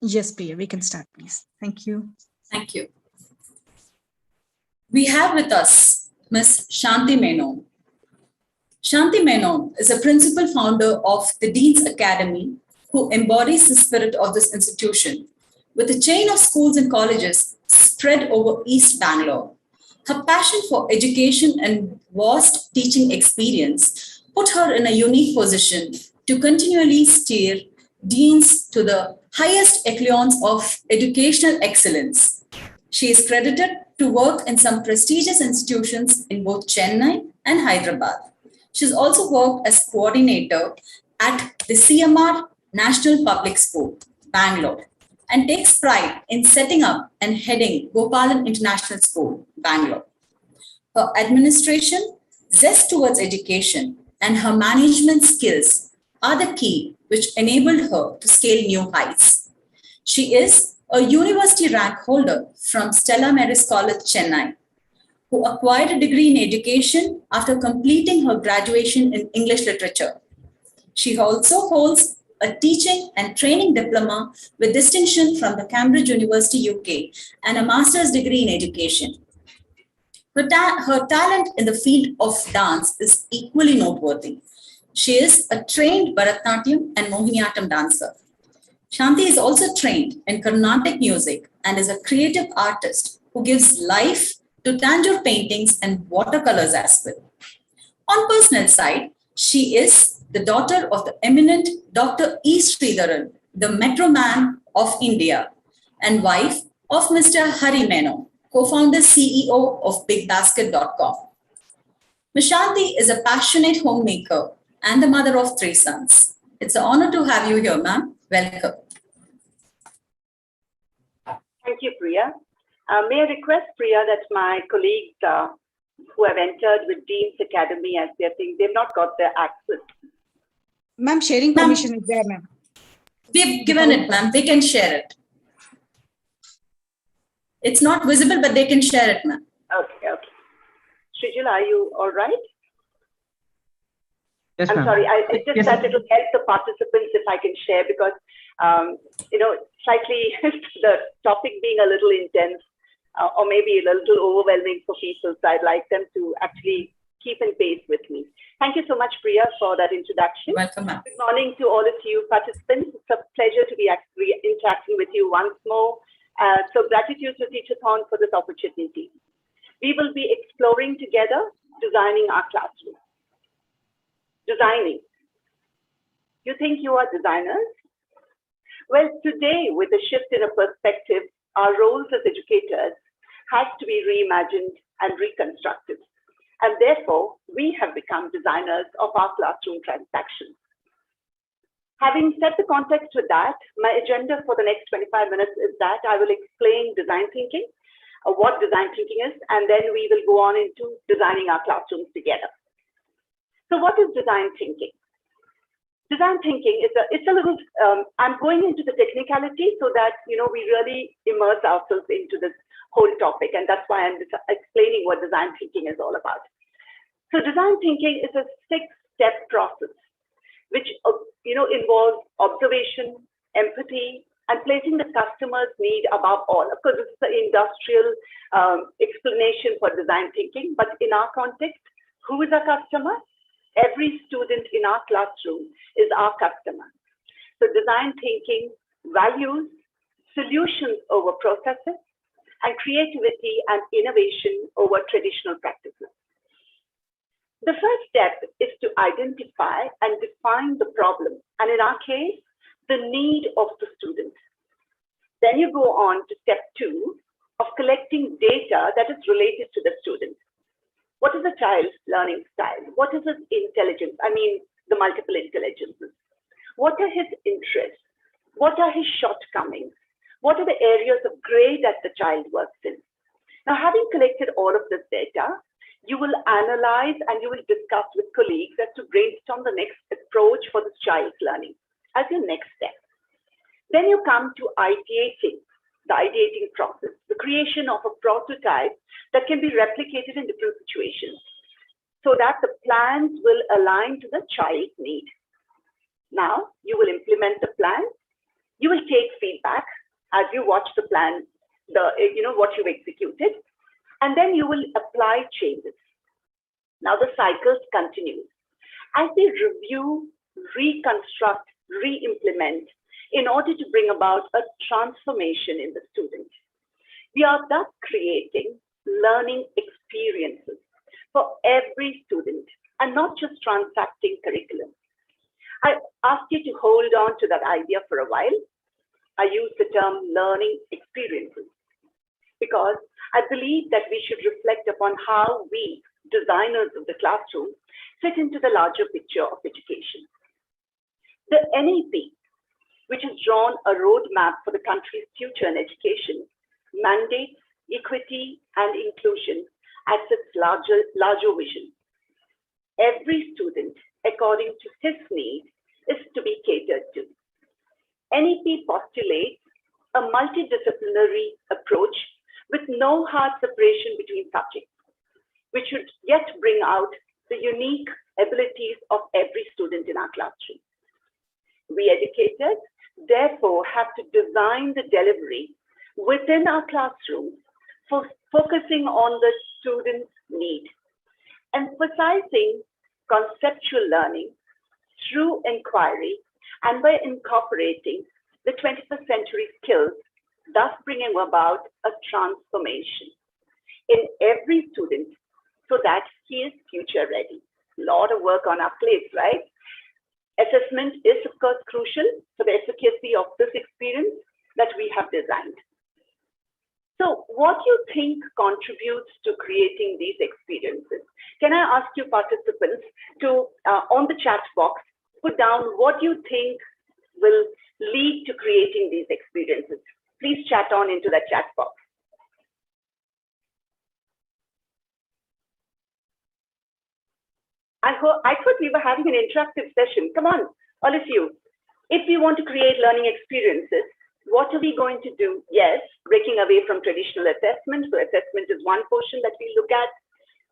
Yes, Priya, we can start, please. Thank you. Thank you. We have with us Ms. Shanti Menon. Shanti Menon is a principal founder of the Dean's Academy, who embodies the spirit of this institution with a chain of schools and colleges spread over East Bangalore. Her passion for education and vast teaching experience put her in a unique position to continually steer deans to the highest echelons of educational excellence. She is credited to work in some prestigious institutions in both Chennai and Hyderabad. She's also worked as coordinator at the CMR National Public School, Bangalore, and takes pride in setting up and heading Gopalan International School, Bangalore. Her administration, zest towards education, and her management skills are the key which enabled her to scale new heights. She is a university rank holder from Stella Maris College, Chennai, who acquired a degree in education after completing her graduation in English literature. She also holds a teaching and training diploma with distinction from the Cambridge University, UK, and a master's degree in education. Her talent in the field of dance is equally noteworthy. She is a trained Bharatanatyam and Mohiniyattam dancer. Shanti is also trained in Carnatic music and is a creative artist who gives life to tangier paintings and watercolors as well. On personal side, she is the daughter of the eminent Dr. E. Sridharan, the Metro Man of India, and wife of Mr. Hari Menon, co-founder CEO of BigBasket.com. Ms. Shanti is a passionate homemaker and the mother of 3 sons. It's an honor to have you here, ma'am. Welcome. Thank you, Priya. May I request, Priya, that my colleagues who have entered with Dean's Academy as their thing, they've not got their access. Ma'am, sharing permission is there, ma'am. We've given it, ma'am. They can share it. It's not visible, but they can share it, ma'am. Okay. Srijal, are you all right? Yes, I'm sorry. I just thought it will help the participants if I can share because, slightly the topic being a little intense or maybe a little overwhelming for people. So I'd like them to actually keep in pace with me. Thank you so much, Priya, for that introduction. Welcome, ma'am. Good morning to all of you participants. It's a pleasure to be actually interacting with you once more. So gratitude to Teachathon for this opportunity. We will be exploring together designing our classroom. Designing. You think you are designers? Well, today, with a shift in a perspective, our roles as educators has to be reimagined and reconstructed. And therefore, we have become designers of our classroom transactions. Having set the context with that, my agenda for the next 25 minutes is that I will explain design thinking, what design thinking is, and then we will go on into designing our classrooms together. So what is design thinking? Design thinking is it's a little, I'm going into the technicality so that, we really immerse ourselves into this whole topic. And that's why I'm explaining what design thinking is all about. So design thinking is a 6-step process, which, involves observation, empathy, and placing the customer's need above all. Of course, this is the industrial explanation for design thinking, but in our context, who is our customer? Every student in our classroom is our customer. So design thinking values solutions over processes and creativity and innovation over traditional practices. The first step is to identify and define the problem, and in our case, the need of the student. Then you go on to step 2 of collecting data that is related to the student. What is the child's learning style? What is his intelligence? I mean, the multiple intelligences. What are his interests? What are his shortcomings? What are the areas of gray that the child works in? Now, having collected all of this data, you will analyze and you will discuss with colleagues as to brainstorm the next approach for this child's learning as your next step. Then you come to ideating, the ideating process, the creation of a prototype that can be replicated in different situations so that the plans will align to the child's need. Now, you will implement the plan You will take feedback as you watch the plan, what you've executed, and then you will apply changes. Now the cycles continue as they review, reconstruct, re-implement in order to bring about a transformation in the student. We are thus creating learning experiences for every student and not just transacting curriculum. I ask you to hold on to that idea for a while. I use the term learning experiences because I believe that we should reflect upon how we, designers of the classroom, fit into the larger picture of education. The NEP, which has drawn a roadmap for the country's future in education, mandates equity and inclusion as its larger vision. Every student, according to his need, is to be catered to. NEP postulates a multidisciplinary approach with no hard separation between subjects, which should yet bring out the unique abilities of every student in our classroom. We educators, therefore, have to design the delivery within our classrooms for focusing on the student's need, emphasizing conceptual learning through inquiry and by incorporating the 21st century skills, thus bringing about a transformation in every student so that he is future ready. A lot of work on our plates, right? Assessment is, of course, crucial for the efficacy of this experience that we have designed. So what do you think contributes to creating these experiences? Can I ask you participants to, on the chat box, put down what you think will lead to creating these experiences? Please chat on into the chat box. I thought we were having an interactive session. Come on, all of you. If we want to create learning experiences, what are we going to do? Yes, breaking away from traditional assessment. So assessment is one portion that we look at.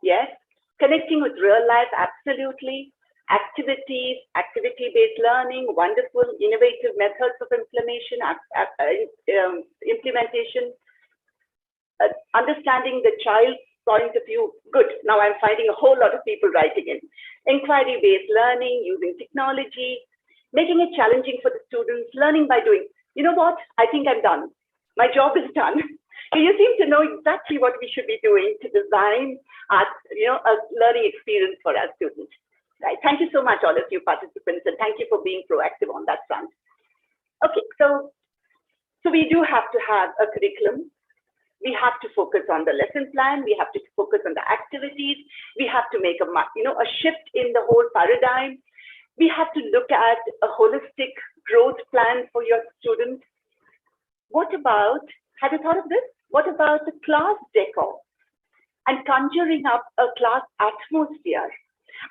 Yes, connecting with real life, absolutely. Activities, activity-based learning, wonderful, innovative methods of implementation, understanding the child's point of view. Good. Now I'm finding a whole lot of people writing in. Inquiry-based learning, using technology, making it challenging for the students, learning by doing. You know what? I think I'm done. My job is done. You seem to know exactly what we should be doing to design a learning experience for our students. Right. Thank you so much, all of you participants, and thank you for being proactive on that front. Okay, so we do have to have a curriculum. We have to focus on the lesson plan. We have to focus on the activities. We have to make a shift in the whole paradigm. We have to look at a holistic growth plan for your students. What about, have you thought of this? What about the class decor and conjuring up a class atmosphere,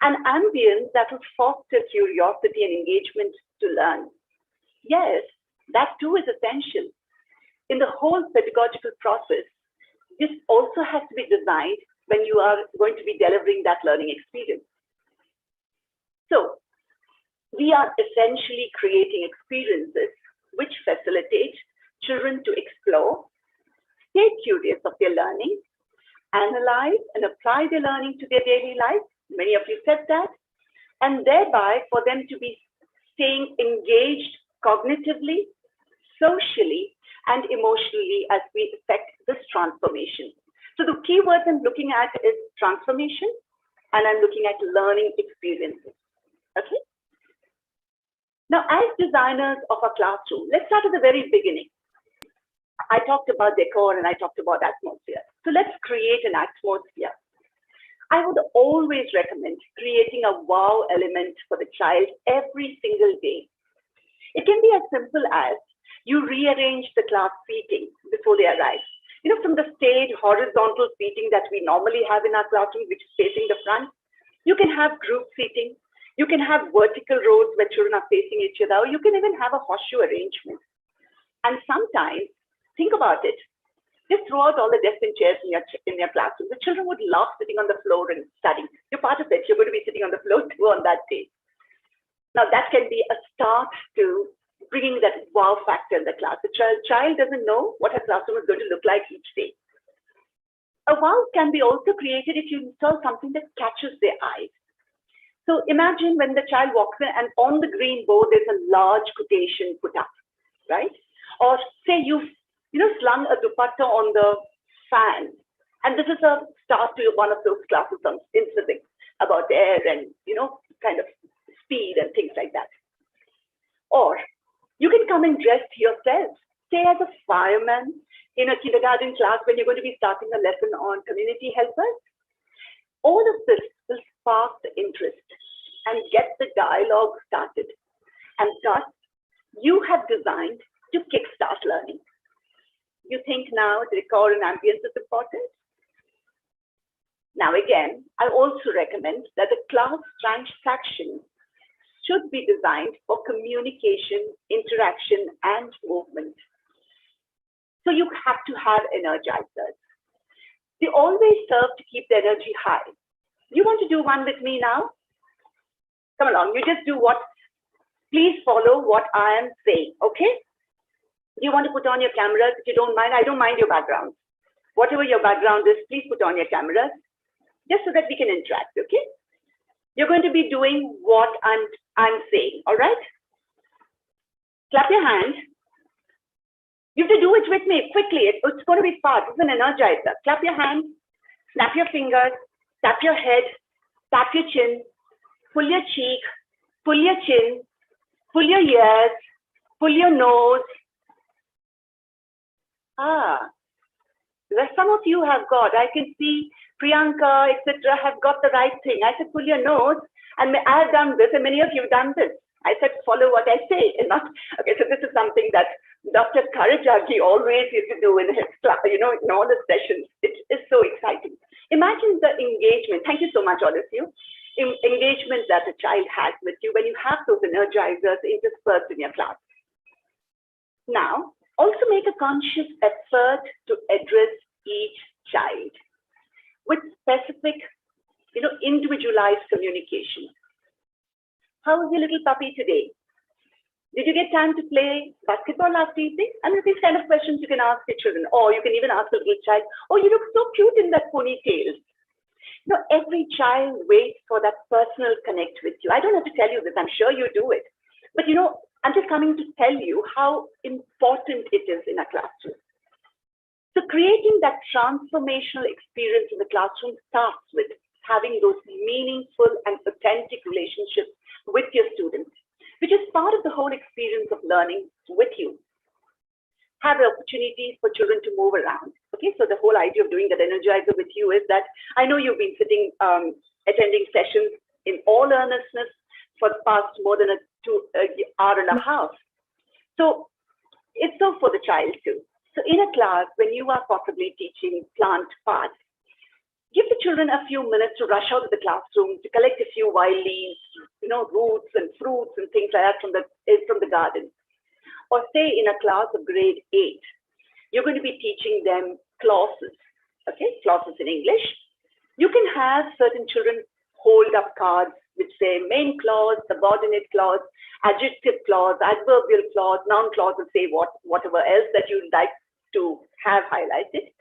an ambience that would foster curiosity and engagement to learn? Yes, that too is essential. In the whole pedagogical process, this also has to be designed when you are going to be delivering that learning experience. So we are essentially creating experiences which facilitate children to explore, stay curious of their learning, analyze and apply their learning to their daily life. Many of you said that, and thereby for them to be staying engaged cognitively, socially, and emotionally as we effect this transformation. So the keywords I'm looking at is transformation, and I'm looking at learning experiences. Okay. Now, as designers of a classroom, let's start at the very beginning. I talked about decor and I talked about atmosphere. So let's create an atmosphere. I would always recommend creating a wow element for the child every single day. It can be as simple as you rearrange the class seating before they arrive. You know, from the stage horizontal seating that we normally have in our classroom, which is facing the front, you can have group seating. You can have vertical rows where children are facing each other, or you can even have a horseshoe arrangement. And sometimes, think about it, just throw out all the desks and chairs in your classroom. The children would love sitting on the floor and studying. You're part of it. You're going to be sitting on the floor too on that day. Now, that can be a start to bringing that wow factor in the class. The child doesn't know what her classroom is going to look like each day. A wow can be also created if you install something that catches their eyes. So imagine when the child walks in and on the green board, there's a large quotation put up, right? Or say you've slung a dupatta on the fan. And this is a start to one of those classes in physics about air and, kind of speed and things like that. Or you can come and dress yourself, say as a fireman in a kindergarten class when you're going to be starting a lesson on community helpers. All of this will spark the interest and get the dialogue started. And thus, you have designed to kickstart learning. You think now decor and ambience is important? Now again, I also recommend that the class transaction should be designed for communication, interaction, and movement. So you have to have energizers. They always serve to keep the energy high. You want to do one with me now? Come along, you just do please follow what I am saying, okay? You want to put on your cameras if you don't mind? I don't mind your background. Whatever your background is, please put on your cameras, just so that we can interact, okay? You're going to be doing what I'm saying, all right? Clap your hands. You have to do it with me quickly. It's going to be fast. It's an energizer. Clap your hands, snap your fingers, tap your head, tap your chin, pull your cheek, pull your chin, pull your ears, pull your nose. Some of you have got, I can see Priyanka, etc. have got the right thing. I said, pull your nose, and I have done this, and many of you have done this. I said, follow what I say, and not, okay, so this is something that Dr. Karajagi always used to do in his class, in all the sessions. It is so exciting. Imagine the engagement. Thank you so much, all of you. Engagement that a child has with you when you have those energizers interspersed in your class. Now, also make a conscious effort to address each child with specific, individualized communication. How is your little puppy today? Did you get time to play basketball last evening? I mean, these kind of questions you can ask your children, or you can even ask a little child, oh, you look so cute in that ponytail. Every child waits for that personal connect with you. I don't have to tell you this, I'm sure you do it. But I'm just coming to tell you how important it is in a classroom. So creating that transformational experience in the classroom starts with having those meaningful and authentic relationships with your students, which is part of the whole experience of learning with you. Have opportunities for children to move around. Okay, so the whole idea of doing that energizer with you is that I know you've been sitting, attending sessions in all earnestness for the past more than an hour and a half. So it's so for the child too. So in a class, when you are possibly teaching plant parts, give the children a few minutes to rush out of the classroom to collect a few wild leaves, roots and fruits and things like that from the garden. Or say in a class of grade 8, you're going to be teaching them clauses, okay, clauses in English. You can have certain children hold up cards which say main clause, subordinate clause, adjective clause, adverbial clause, noun clause, and say whatever else that you'd like to have highlighted.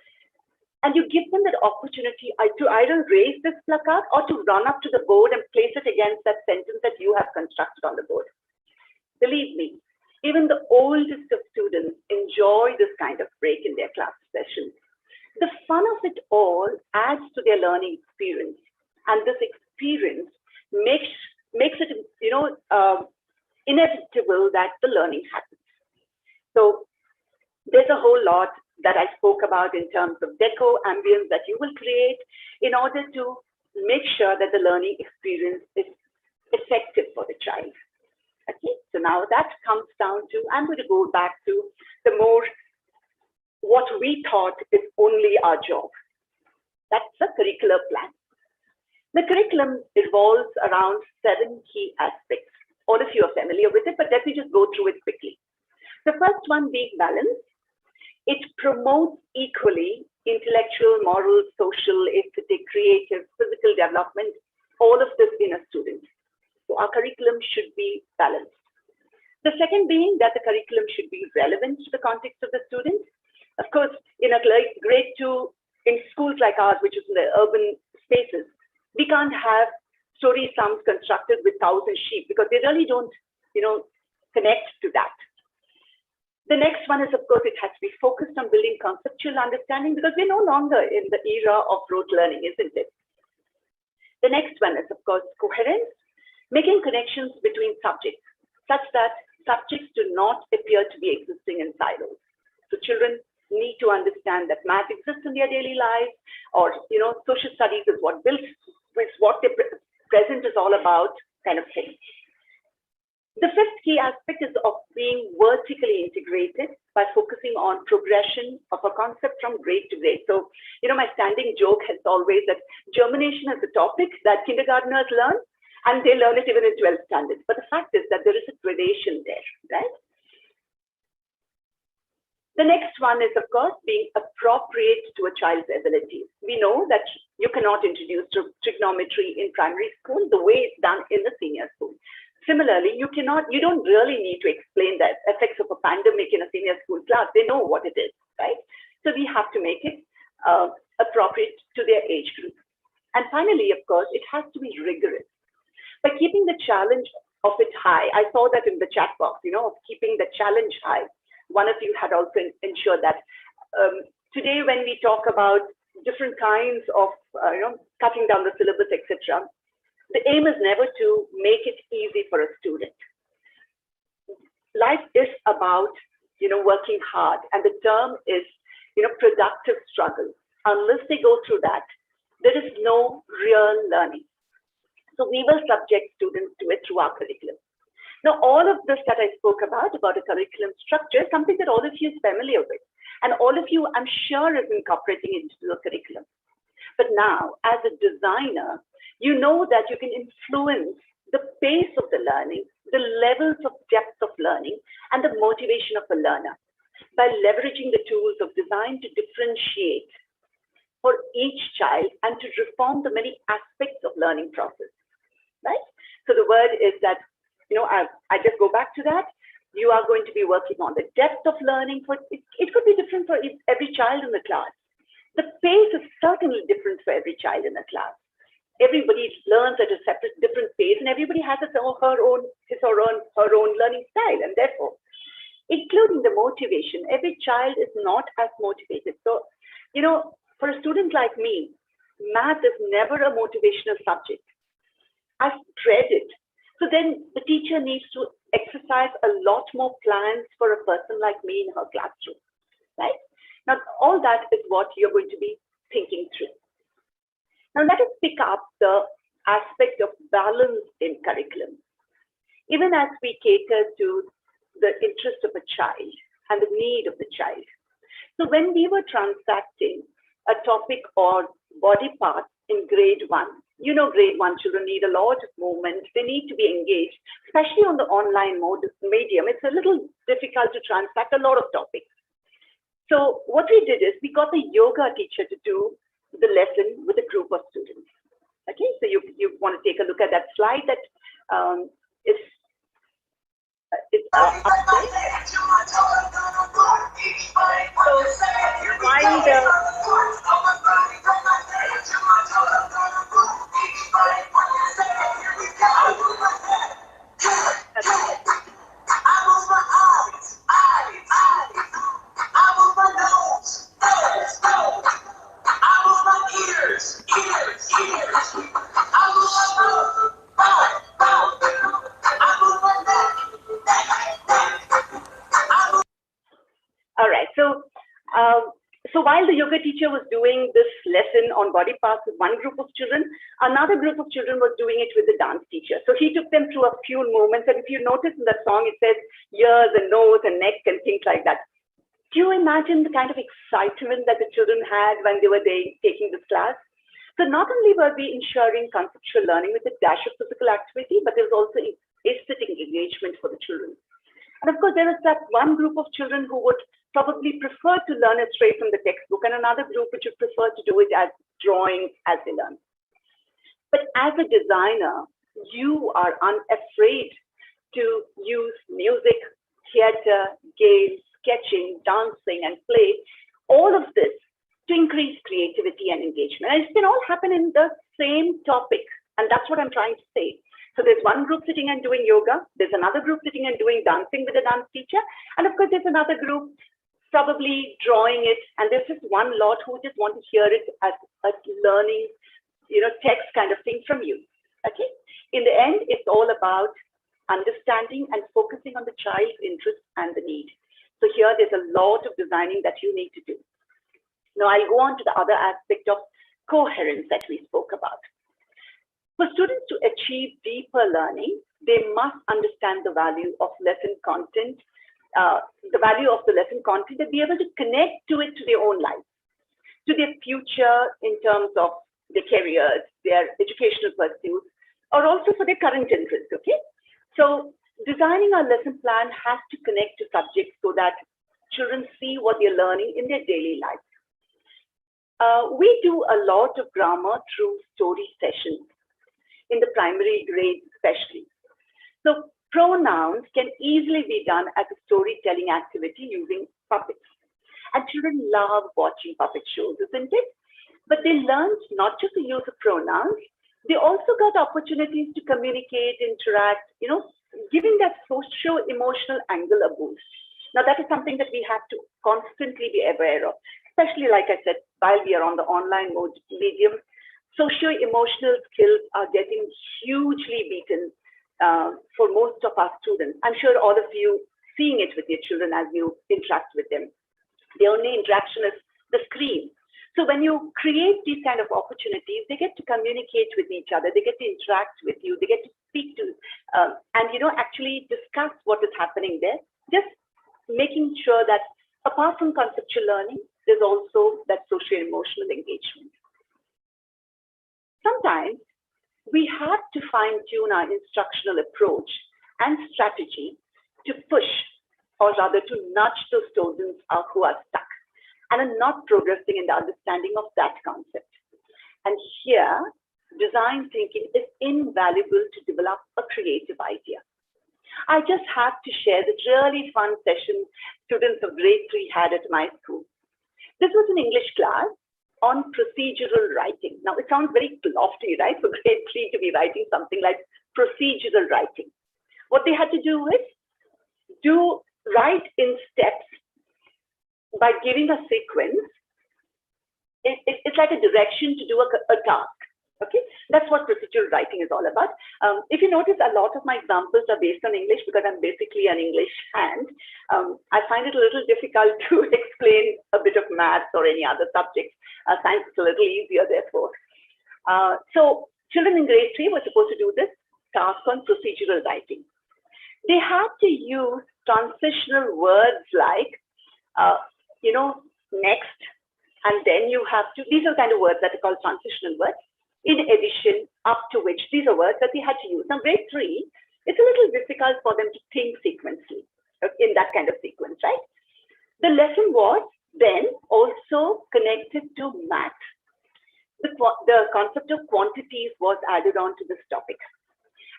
And you give them that opportunity to either raise this placard or to run up to the board and place it against that sentence that you have constructed on the board. Believe me, even the oldest of students enjoy this kind of break in their class sessions. The fun of it all adds to their learning experience, and this experience makes it inevitable that the learning happens. So there's a whole lot that I spoke about in terms of deco ambience that you will create in order to make sure that the learning experience is effective for the child. Okay, so now that comes down to, I'm going to go back to the more what we thought is only our job. That's the curricular plan. The curriculum revolves around 7 key aspects. All of you are familiar with it, but let me just go through it quickly. The first one being balance. It promotes equally intellectual, moral, social, aesthetic, creative, physical development, all of this in a student. So our curriculum should be balanced. The second being that the curriculum should be relevant to the context of the student. Of course, in a grade 2, in schools like ours, which is in the urban spaces, we can't have story sums constructed with cows and sheep because they really don't, connect to that. The next one is, of course, it has to be focused on building conceptual understanding because we're no longer in the era of rote learning, isn't it? The next one is, of course, coherence, making connections between subjects such that subjects do not appear to be existing in silos. So children need to understand that math exists in their daily life, or social studies is what builds, is what the present is all about, kind of thing. The fifth key aspect is of being vertically integrated by focusing on progression of a concept from grade to grade. So, my standing joke has always that germination is a topic that kindergartners learn, and they learn it even in 12th standard. But the fact is that there is a gradation there, right? The next one is, of course, being appropriate to a child's abilities. We know that you cannot introduce trigonometry in primary school the way it's done in the senior school. Similarly, you don't really need to explain the effects of a pandemic in a senior school class. They know what it is, right? So we have to make it appropriate to their age group. And finally, of course, it has to be rigorous. By keeping the challenge of it high, I saw that in the chat box, of keeping the challenge high. One of you had also ensured that today when we talk about different kinds of, cutting down the syllabus, etc., the aim is never to make it easy for a student. Life is about, working hard, and the term is, productive struggle. Unless they go through that, there is no real learning. So we will subject students to it through our curriculum. Now, all of this that I spoke about a curriculum structure is something that all of you is familiar with. And all of you, I'm sure, is incorporating it into the curriculum. But now, as a designer, you know that you can influence the pace of the learning, the levels of depth of learning, and the motivation of a learner by leveraging the tools of design to differentiate for each child and to reform the many aspects of learning process, right? So the word is that, I just go back to that. You are going to be working on the depth of learning. It could be different for every child in the class. The pace is certainly different for every child in the class. Everybody learns at a separate, different pace, and everybody has his or her own learning style, and therefore, including the motivation, every child is not as motivated. So, for a student like me, math is never a motivational subject. I dread it. So then the teacher needs to exercise a lot more plans for a person like me in her classroom, right? Now, all that is what you're going to be thinking through. Now, let us pick up the aspect of balance in curriculum. Even as we cater to the interest of a child and the need of the child. So when we were transacting a topic or body parts in grade 1, grade 1 children need a lot of movement. They need to be engaged, especially on the online medium. It's a little difficult to transact a lot of topics. So what we did is we got the yoga teacher to do the lesson with a group of students. Okay, so you want to take a look at that slide that is up there. So while all right, so while the yoga teacher was doing this lesson on body parts with one group of children, another group of children was doing it with the dance teacher. So he took them through a few movements, and if you notice in that song, it says ears and nose and neck and things like that. Do you imagine the kind of excitement that the children had when they were taking this class? So not only were we ensuring conceptual learning with a dash of physical activity, but there was also aesthetic engagement for the children. And of course, there was that one group of children who would probably prefer to learn it straight from the textbook, and another group which would prefer to do it as drawing as they learn. But as a designer, you are unafraid to use music, theater, games, sketching, dancing, and play, all of this to increase creativity and engagement. And it can all happen in the same topic. And that's what I'm trying to say. So there's one group sitting and doing yoga. There's another group sitting and doing dancing with a dance teacher. And of course, there's another group probably drawing it. And there's just one lot who just want to hear it as a learning, text kind of thing from you. Okay. In the end, it's all about understanding and focusing on the child's interest and the need. So here, there's a lot of designing that you need to do. Now, I'll go on to the other aspect of coherence that we spoke about. For students to achieve deeper learning, they must understand the value of lesson content, and be able to connect to it to their own lives, to their future in terms of their careers, their educational pursuits, or also for their current interests, okay? So designing our lesson plan has to connect to subjects so that children see what they're learning in their daily life. We do a lot of grammar through story sessions, in the primary grades especially. So pronouns can easily be done as a storytelling activity using puppets. And children love watching puppet shows, isn't it? But they learned not just the use of pronouns, they also got opportunities to communicate, interact, giving that socio-emotional angle a boost. Now that is something that we have to constantly be aware of, especially like I said, while we are on the online medium, socio-emotional skills are getting hugely beaten for most of our students. I'm sure all of you seeing it with your children as you interact with them. The only interaction is the screen. So when you create these kind of opportunities, they get to communicate with each other, they get to interact with you, they get to speak to, and actually discuss what is happening there, just making sure that apart from conceptual learning, there's also that socio-emotional engagement. Sometimes we have to fine-tune our instructional approach and strategy to push, or rather to nudge those students who are stuck and are not progressing in the understanding of that concept. And here, design thinking is invaluable to develop a creative idea. I just have to share the really fun session students of grade 3 had at my school. This was an English class on procedural writing. Now, it sounds very lofty, right? For grade 3 to be writing something like procedural writing. What they had to do is write in steps by giving a sequence. It's like a direction to do a task. Okay, that's what procedural writing is all about. If you notice, a lot of my examples are based on English because I'm basically an English hand. I find it a little difficult to explain a bit of maths or any other subject. Science is a little easier, therefore. So children in grade 3 were supposed to do this task on procedural writing. They had to use transitional words like, next, and then you have to, these are kind of words that are called transitional words. In addition, up to which, these are words that they had to use. Now, grade 3, it's a little difficult for them to think sequentially in that kind of sequence, right? The lesson was then also connected to math. The concept of quantities was added on to this topic.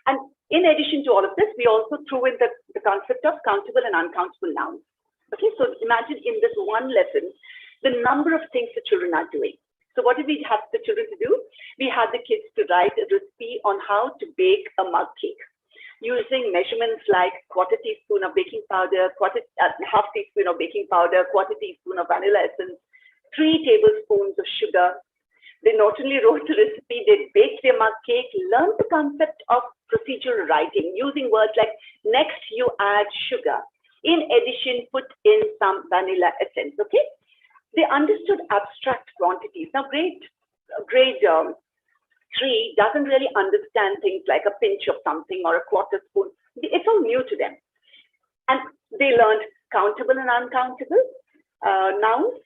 And in addition to all of this, we also threw in the concept of countable and uncountable nouns. Okay, so imagine in this one lesson, the number of things the children are doing. So what did we have the children to do? We had the kids to write a recipe on how to bake a mug cake using measurements like quarter teaspoon of baking powder, half teaspoon of baking powder, quarter teaspoon of vanilla essence, 3 tablespoons of sugar. They not only wrote the recipe, they baked their mug cake, learned the concept of procedural writing using words like next you add sugar. In addition, put in some vanilla essence, okay? They understood abstract quantities. Now, grade 3 doesn't really understand things like a pinch of something or a quarter spoon. It's all new to them. And they learned countable and uncountable nouns.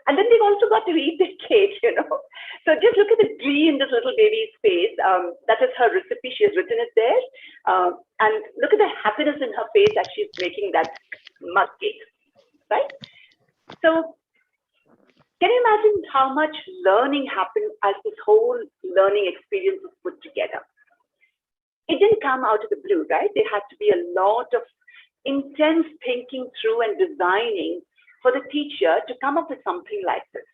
And then they've also got to eat the cake, So just look at the glee in this little baby's face. That is her recipe. She has written it there. And look at the happiness in her face as she's making that mug cake, right? So can you imagine how much learning happened as this whole learning experience was put together? it didn't come out of the blue, right? There had to be a lot of intense thinking through and designing for the teacher to come up with something like this.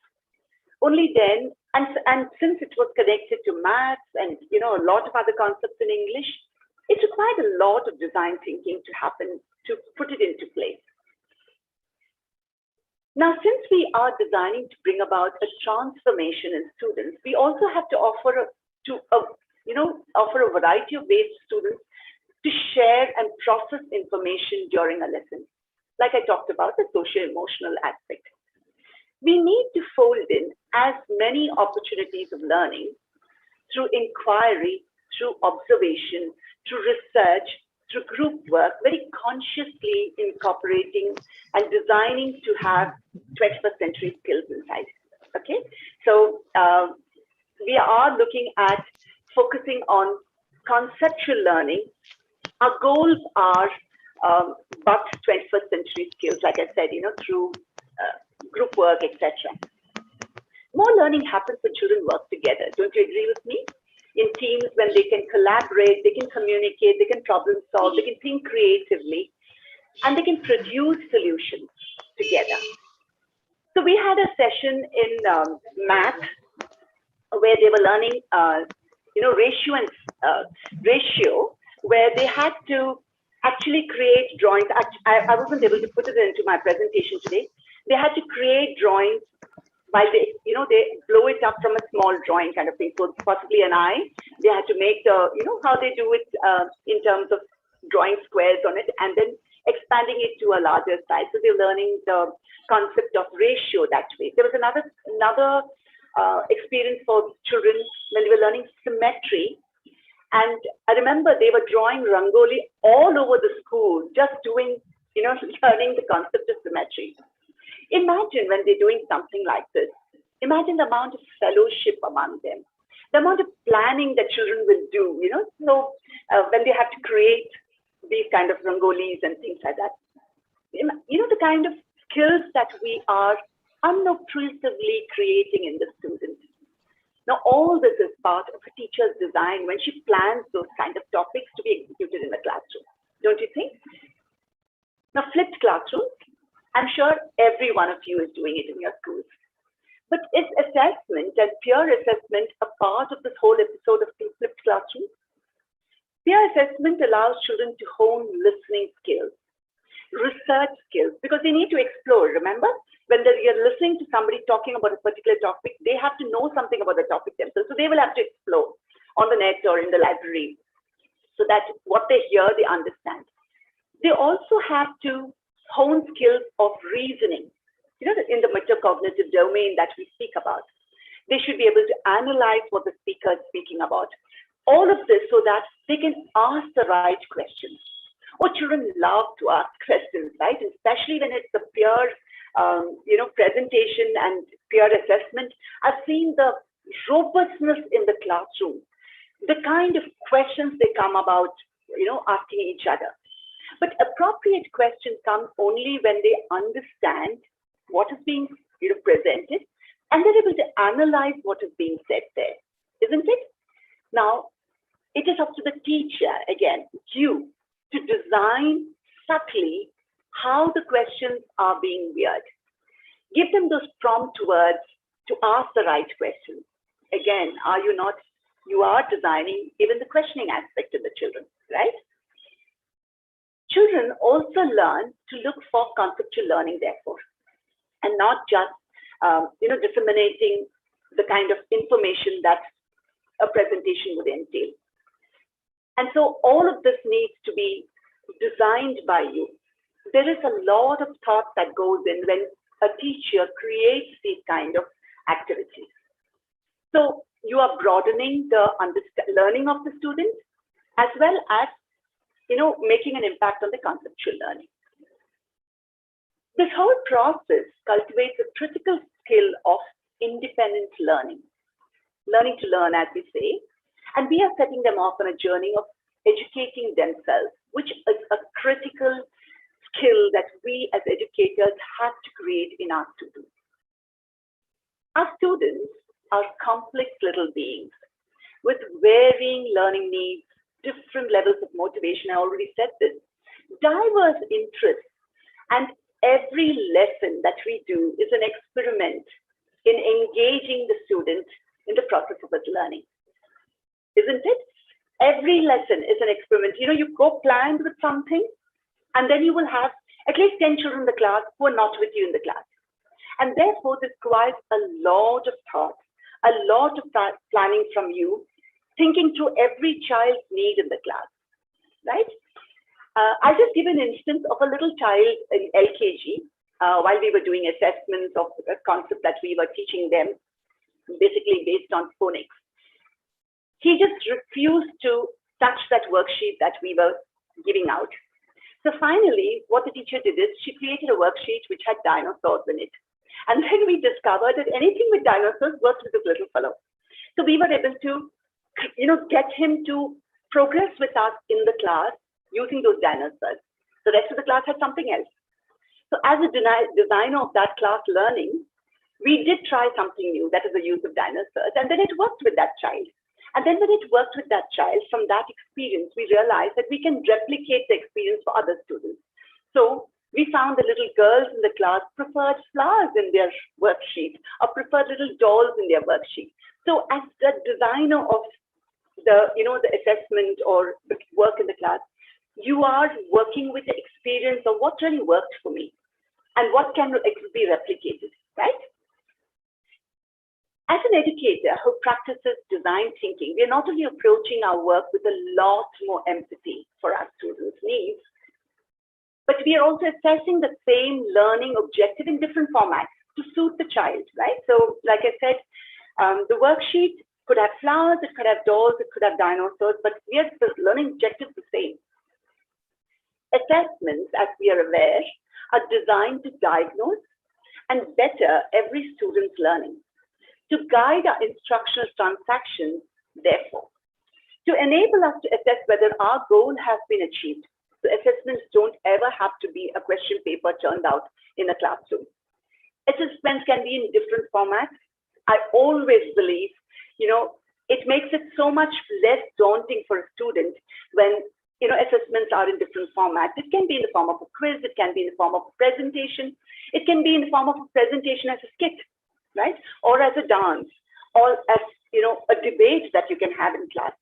Only then, and since it was connected to maths and a lot of other concepts in English, it required a lot of design thinking to happen to put it into place. Now, since we are designing to bring about a transformation in students, we also have to offer a variety of ways to students to share and process information during a lesson. Like I talked about, the socio-emotional aspect. We need to fold in as many opportunities of learning through inquiry, through observation, through research, through group work, very consciously incorporating and designing to have 21st century skills inside. Okay, so we are looking at focusing on conceptual learning. Our goals are but 21st century skills, like I said, through group work, etc. More learning happens when children work together. Don't you agree with me? In teams, when they can collaborate, they can communicate, they can problem solve, they can think creatively, and they can produce solutions together. So we had a session in math where they were learning, ratio, where they had to actually create drawings. I wasn't able to put it into my presentation today. They had to create drawings while they blow it up from a small drawing kind of thing. So possibly an eye. They had to make the, how they do it in terms of drawing squares on it and then expanding it to a larger size. So they're learning the concept of ratio that way. There was another experience for children when they were learning symmetry. And I remember they were drawing rangoli all over the school, just doing, learning the concept of symmetry. Imagine when they're doing something like this, imagine the amount of fellowship among them, the amount of planning that children will do, so when they have to create these kind of rangolis and things like that, the kind of skills that we are unobtrusively creating in the students. Now, all this is part of a teacher's design when she plans those kind of topics to be executed in the classroom, don't you think? Now, flipped classrooms, I'm sure every one of you is doing it in your schools. But is assessment and peer assessment a part of this whole episode of flipped classrooms? Peer assessment allows children to hone listening skills, research skills, because they need to explore. Remember, when you're listening to somebody talking about a particular topic, they have to know something about the topic themselves. So they will have to explore on the net or in the library so that what they hear, they understand. They also have to hone skills of reasoning, in the metacognitive domain that we speak about. They should be able to analyze what the speaker is speaking about. All of this so that they can ask the right questions. Oh, children love to ask questions, right? Especially when it's a peer, presentation and peer assessment. I've seen the robustness in the classroom, the kind of questions they come about, asking each other. But appropriate question comes only when they understand what is being presented and they're able to analyze what is being said there, isn't it? Now, it is up to the teacher, again, you, to design subtly how the questions are being weird. Give them those prompt words to ask the right questions. Again, you are designing even the questioning aspect of the children, right? Children also learn to look for conceptual learning, therefore, and not just, disseminating the kind of information that a presentation would entail. And so all of this needs to be designed by you. There is a lot of thought that goes in when a teacher creates these kind of activities. So you are broadening the learning of the student as well as making an impact on the conceptual learning. This whole process cultivates a critical skill of independent learning to learn, as we say, and we are setting them off on a journey of educating themselves, which is a critical skill that we as educators have to create in our students. Our students are complex little beings with varying learning needs, different levels of motivation. I already said this. Diverse interests. And every lesson that we do is an experiment in engaging the student in the process of his learning. Isn't it? Every lesson is an experiment. You know, you go planned with something, and then you will have at least 10 children in the class who are not with you in the class. And therefore, this requires a lot of thought, a lot of planning from you, thinking through every child's need in the class, right? I'll just give an instance of a little child in LKG while we were doing assessments of a concept that we were teaching them, basically based on phonics. He just refused to touch that worksheet that we were giving out. So finally, what the teacher did is she created a worksheet which had dinosaurs in it. And then we discovered that anything with dinosaurs worked with this little fellow. So we were able to, get him to progress with us in the class using those dinosaurs. The rest of the class had something else. So as a designer of that class learning, we did try something new, that is the use of dinosaurs, and then it worked with that child. And then when it worked with that child, from that experience, we realized that we can replicate the experience for other students. So we found the little girls in the class preferred flowers in their worksheet or preferred little dolls in their worksheet. So as the designer of the assessment or the work in the class, you are working with the experience of what really worked for me and what can be replicated, right? As an educator who practices design thinking, we are not only approaching our work with a lot more empathy for our students' needs, but we are also assessing the same learning objective in different formats to suit the child, right? So like I said, the worksheet could have flowers, it could have dolls, it could have dinosaurs, but the learning objective is the same. Assessments, as we are aware, are designed to diagnose and better every student's learning, to guide our instructional transactions, therefore, to enable us to assess whether our goal has been achieved. So assessments don't ever have to be a question paper turned out in a classroom. Assessments can be in different formats. I always believe, it makes it so much less daunting for a student when assessments are in different formats. It can be in the form of a quiz, it can be in the form of a presentation, it can be in the form of a presentation as a skit, right? Or as a dance, or as a debate that you can have in class.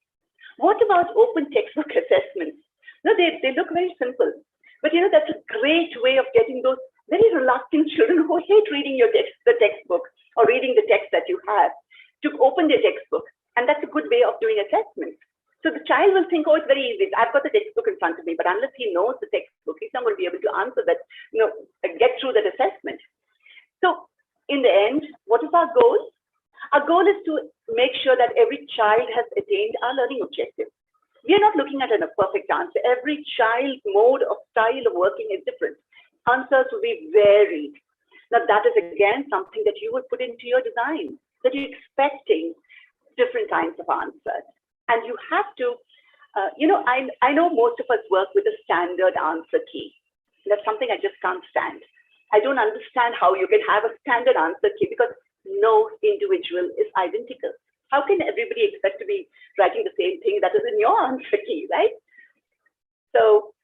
What about open textbook assessments? No, they look very simple, but that's a great way of getting those very reluctant children who hate reading the textbook or reading the text that you have to open their textbook, and that's a good way of doing assessments. So the child will think, oh, it's very easy. I've got the textbook in front of me, but unless he knows the textbook, he's not going to be able to answer that, get through that assessment. So in the end, what is our goal? Our goal is to make sure that every child has attained our learning objective. We are not looking at a perfect answer. Every child's mode of style of working is different. Answers will be varied. Now that is again something that you will put into your design, that you're expecting different kinds of answers. And you have to, I know most of us work with a standard answer key. That's something I just can't stand. I don't understand how you can have a standard answer key because no individual is identical. How can everybody expect to be writing the same thing that is in your answer key, right? So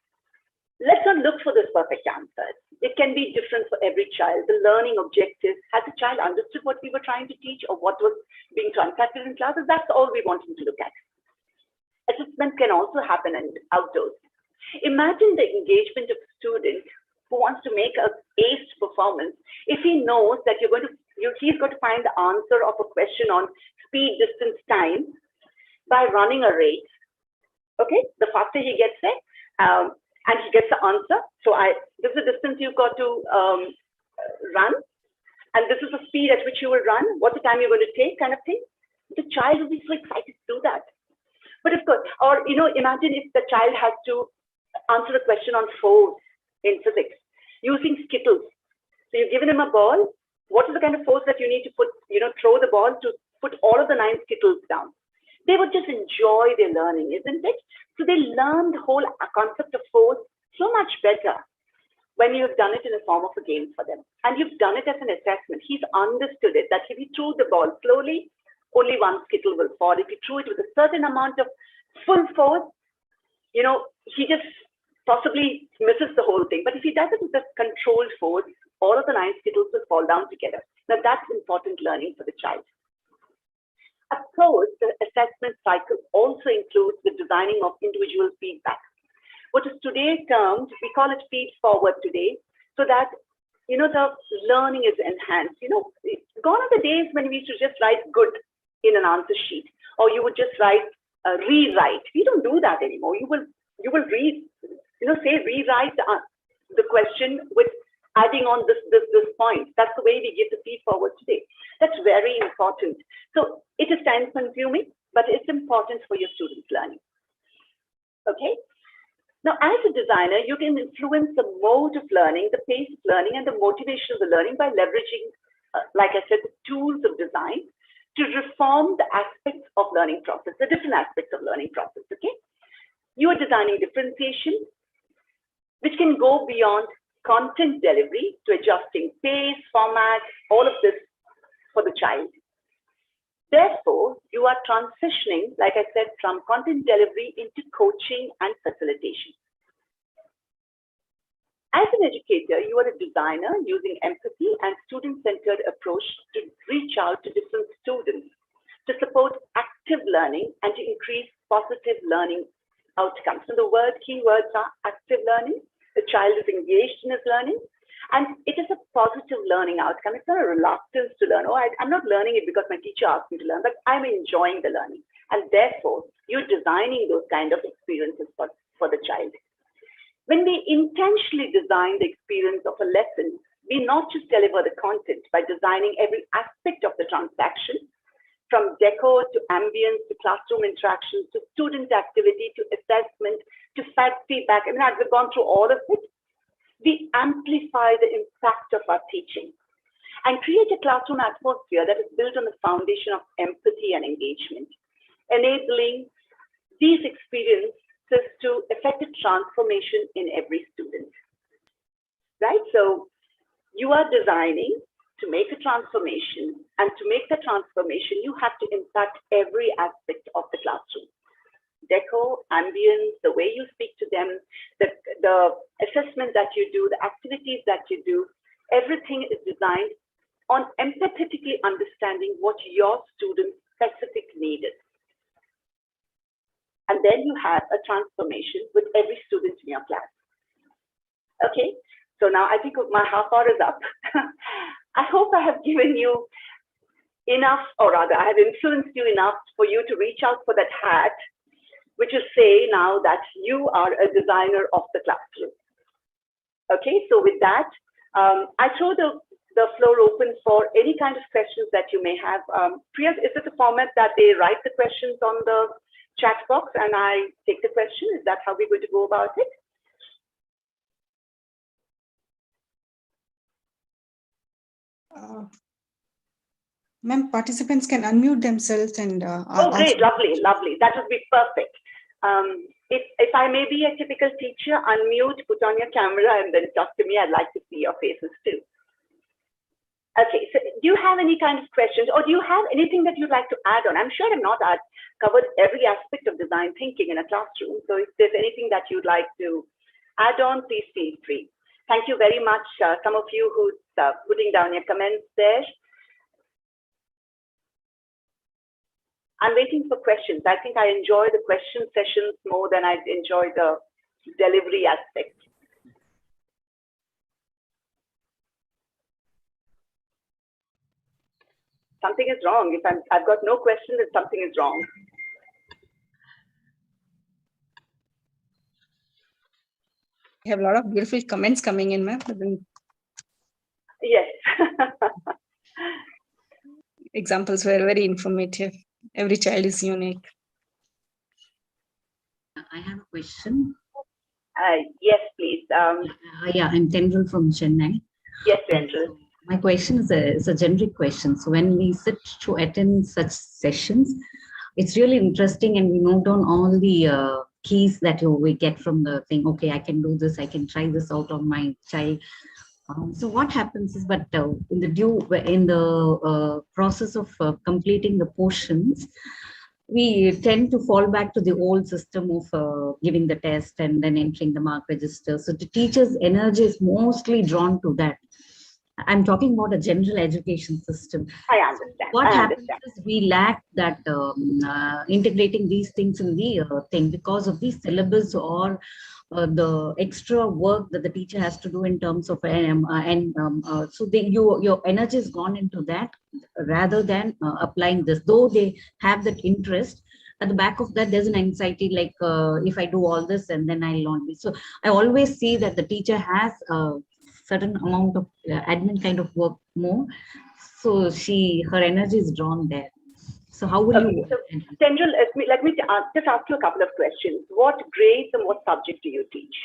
let's not look for those perfect answers. It can be different for every child. The learning objective, has the child understood what we were trying to teach or what was being transacted in classes? That's all we want him to look at. Assessment can also happen outdoors. Imagine the engagement of a student who wants to make an ace performance if he knows that he's got to find the answer of a question on speed, distance, time by running a race. Okay, the faster he gets there, and he gets the answer. So this is the distance you've got to run, and this is the speed at which you will run. What's the time you're going to take, kind of thing. The child will be so excited to do that. But of course, or imagine if the child has to answer a question on force in physics using skittles. So you've given him a ball. What is the kind of force that you need to put, throw the ball to put all of the 9 skittles down? They would just enjoy their learning, isn't it? So they learn the whole concept of force so much better when you've done it in the form of a game for them. And you've done it as an assessment. He's understood it, that if he threw the ball slowly, only 1 skittle will fall. If you threw it with a certain amount of full force, he just possibly misses the whole thing. But if he does it with a controlled force, all of the 9 skittles will fall down together. Now that's important learning for the child. Of course, the assessment cycle also includes the designing of individual feedback. What is today termed, we call it feed forward today, so that the learning is enhanced. Gone are the days when we used to just write good in an answer sheet, or you would just write rewrite. We don't do that anymore. You will read, say rewrite the question with adding on this point. That's the way we give the feed forward today. That's very important. So it is time consuming, but it's important for your students' learning. Okay. Now, as a designer, you can influence the mode of learning, the pace of learning, and the motivation of the learning by leveraging, like I said, the tools of design to reform the aspects of learning process, the different aspects of learning process, okay? You are designing differentiation, which can go beyond content delivery to adjusting pace, format, all of this for the child. Therefore, you are transitioning, like I said, from content delivery into coaching and facilitation. As an educator, you are a designer using empathy and student-centered approach to reach out to different students, to support active learning and to increase positive learning outcomes. So the key words are active learning. The child is engaged in his learning, and it is a positive learning outcome. It's not a reluctance to learn. I'm not learning it because my teacher asked me to learn, but I'm enjoying the learning. And therefore, you're designing those kind of experiences for the child. When we intentionally design the experience of a lesson, we not just deliver the content by designing every aspect of the transaction, from decor to ambience to classroom interactions to student activity to assessment to feedback. I mean, I've gone through all of it. We amplify the impact of our teaching and create a classroom atmosphere that is built on the foundation of empathy and engagement, enabling these experiences to effect a transformation in every student, right? So you are designing to make a transformation, and to make the transformation, you have to impact every aspect of the classroom. Decor, ambience, the way you speak to them, the assessment that you do, the activities that you do, everything is designed on empathetically understanding what your student's specific need is. And then you have a transformation with every student in your class. Okay, so now I think my half hour is up. I hope I have given you enough, or rather I have influenced you enough for you to reach out for that hat, which is say now that you are a designer of the classroom. Okay, so with that, I throw the floor open for any kind of questions that you may have. Priya, is it a format that they write the questions on the chat box and I take the question? Is that how we're going to go about it? Ma'am, participants can unmute themselves and oh, great, lovely, lovely. That would be perfect. If I may be a typical teacher, unmute, put on your camera, and then talk to me. I'd like to see your faces too. Okay, so do you have any kind of questions, or do you have anything that you'd like to add on? I'm sure I've not covered every aspect of design thinking in a classroom. So if there's anything that you'd like to add on, please feel free. Thank you very much. Some of you who's putting down your comments there. I'm waiting for questions. I think I enjoy the question sessions more than I enjoy the delivery aspect. Something is wrong. If I've got no question, then something is wrong. We have a lot of beautiful comments coming in, ma'am. Yes. Examples were very informative. Every child is unique. I have a question. Yes, please. Yeah, I'm Tendril from Chennai. Yes, Tendril. My question is a generic question. So when we sit to attend such sessions, it's really interesting, and we note down all the keys that we get from the thing. Okay, I can do this. I can try this out on my child. So what happens is, but in the process of completing the portions, we tend to fall back to the old system of giving the test and then entering the mark register. So the teacher's energy is mostly drawn to that. I'm talking about a general education system. I understand. What I happens understand. is we lack that integrating these things in the thing because of the syllabus or the extra work that the teacher has to do in terms of so your energy has gone into that rather than applying this. Though they have that interest, at the back of that there's an anxiety like if I do all this and then I'll not be. So I always see that the teacher has a certain amount of admin kind of work more, so her energy is drawn there. So how will you? So, Tendril, let me just ask you a couple of questions. What grades and what subject do you teach?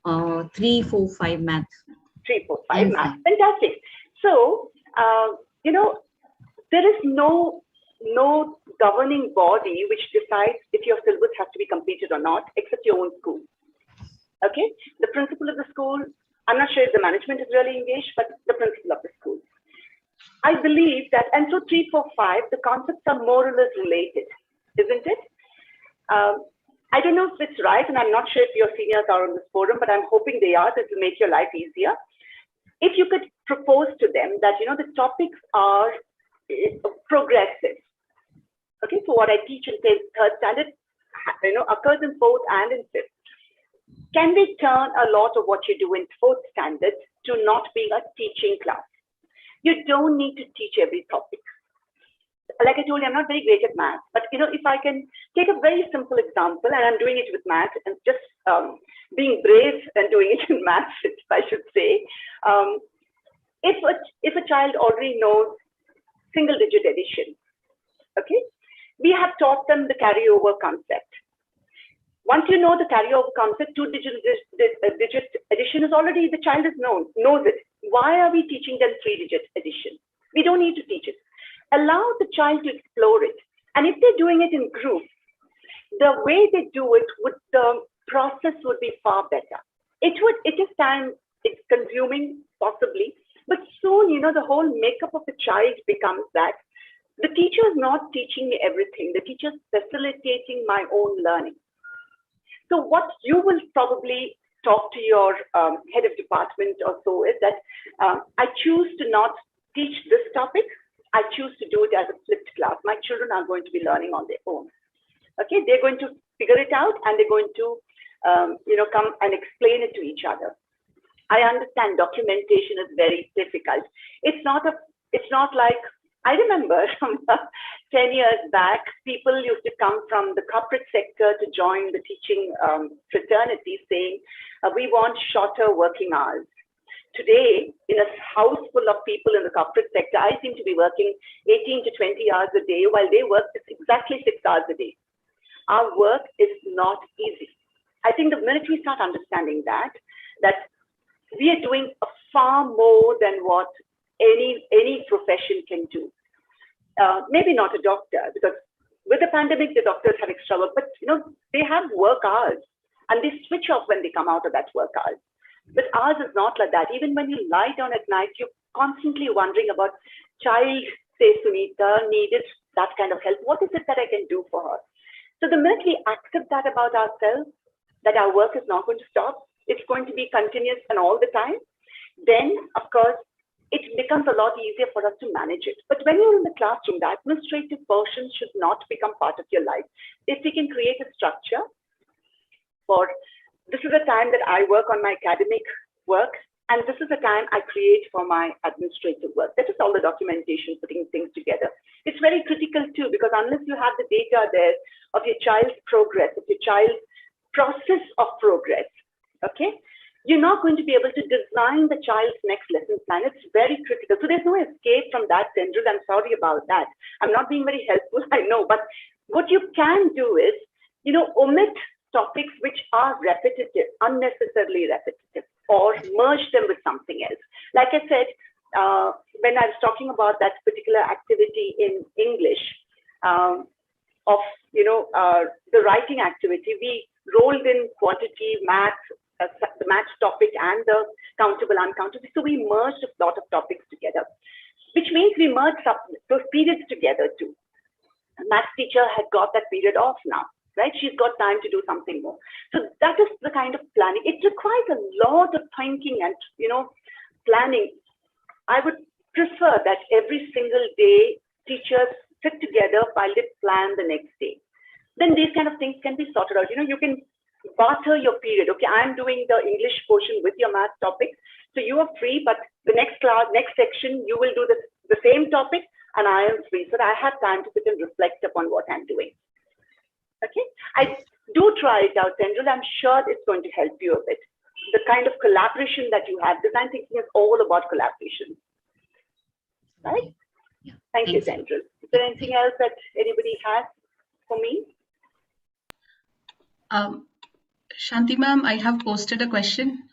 3, 4, 5 math. 3, 4, 5 math. Fantastic. So, there is no governing body which decides if your syllabus has to be completed or not, except your own school. Okay? The principal of the school, I'm not sure if the management is really engaged, but the principal of the school. I believe that, and so 3, 4, 5, the concepts are more or less related, isn't it? I don't know if it's right, and I'm not sure if your seniors are on this forum, but I'm hoping they are. That will make your life easier. If you could propose to them that, the topics are progressive. Okay, so what I teach in 3rd standard, occurs in 4th and in 5th. Can we turn a lot of what you do in 4th standard to not being a teaching class? You don't need to teach every topic. Like I told you, I'm not very great at math, but if I can take a very simple example, and I'm doing it with math and just being brave and doing it in math, I should say. If a child already knows single-digit addition, okay, we have taught them the carryover concept. Once you know the carryover concept, 2-digit addition is already, the child knows it. Why are we teaching them 3-digit addition? We don't need to teach it. Allow the child to explore it. And if they're doing it in groups, the way they do it, the process would be far better. It is time, it's consuming possibly, but soon, the whole makeup of the child becomes that the teacher is not teaching me everything. The teacher is facilitating my own learning. So what you will probably talk to your head of department or so is that I choose to not teach this topic. I choose to do it as a flipped class. My children are going to be learning on their own. Okay, they're going to figure it out and they're going to, come and explain it to each other. I understand documentation is very difficult. It's not like, I remember from 10 years back, people used to come from the corporate sector to join the teaching fraternity saying, we want shorter working hours. Today, in a house full of people in the corporate sector, I seem to be working 18 to 20 hours a day while they work exactly 6 hours a day. Our work is not easy. I think the minute we start understanding that we are doing far more than what any profession can do. Maybe not a doctor, because with the pandemic, the doctors have extra work, but they have work hours and they switch off when they come out of that work hours. But ours is not like that. Even when you lie down at night, you're constantly wondering about child, say Sunita, needed that kind of help. What is it that I can do for her? So the minute we accept that about ourselves, that our work is not going to stop, it's going to be continuous and all the time, then of course, it becomes a lot easier for us to manage it. But when you're in the classroom, the administrative portion should not become part of your life. If we can create a structure for, this is the time that I work on my academic work, and this is the time I create for my administrative work. That is all the documentation, putting things together. It's very critical too, because unless you have the data there of your child's progress, of your child's process of progress, okay, you're not going to be able to design the child's next lesson plan. It's very critical. So there's no escape from that, Tendril. I'm sorry about that. I'm not being very helpful, I know. But what you can do is, omit topics which are repetitive, unnecessarily repetitive, or merge them with something else. Like I said, when I was talking about that particular activity in English, of the writing activity, we rolled in quantity, math, the math topic and the countable, uncountable. So we merged a lot of topics together, which means we merged those periods together too. math teacher had got that period off now, right? She's got time to do something more. So that is the kind of planning. It requires a lot of thinking and, planning. I would prefer that every single day teachers sit together while they plan the next day. Then these kind of things can be sorted out. You can barter your period. Okay, I'm doing the English portion with your math topic. So you are free, but the next class, next section, you will do the same topic and I am free. So that I have time to sit and reflect upon what I'm doing. Okay, I do try it out, Tendril. I'm sure it's going to help you a bit. The kind of collaboration that you have, design thinking is all about collaboration. Right? Yeah. Thank you, Tendril. Is there anything else that anybody has for me? Shanti ma'am, I have posted a question.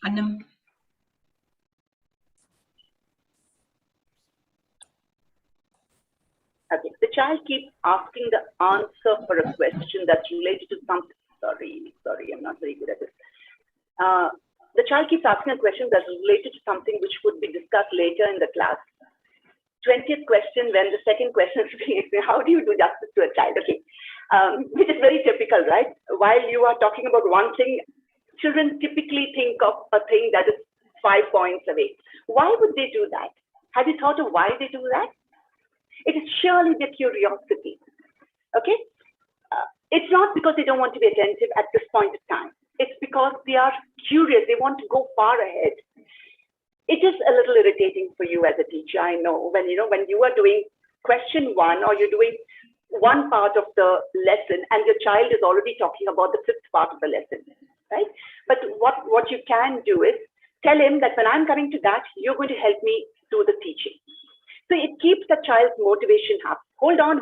Annam. Okay, the child keeps asking the answer for a question that's related to something. Sorry, I'm not very good at this. The child keeps asking a question that's related to something which would be discussed later in the class. 20th question, when the second question is being explained, how do you do justice to a child? Okay, which is very typical, right? While you are talking about one thing, children typically think of a thing that is 5 points away. Why would they do that? Have you thought of why they do that? It is surely their curiosity. Okay, it's not because they don't want to be attentive at this point of time. It's because they are curious. They want to go far ahead. It is a little irritating for you as a teacher, I know, when you are doing question 1 or you're doing one part of the lesson and your child is already talking about the 5th part of the lesson, right? But what you can do is tell him that when I'm coming to that, you're going to help me do the teaching. So it keeps the child's motivation up. Hold on.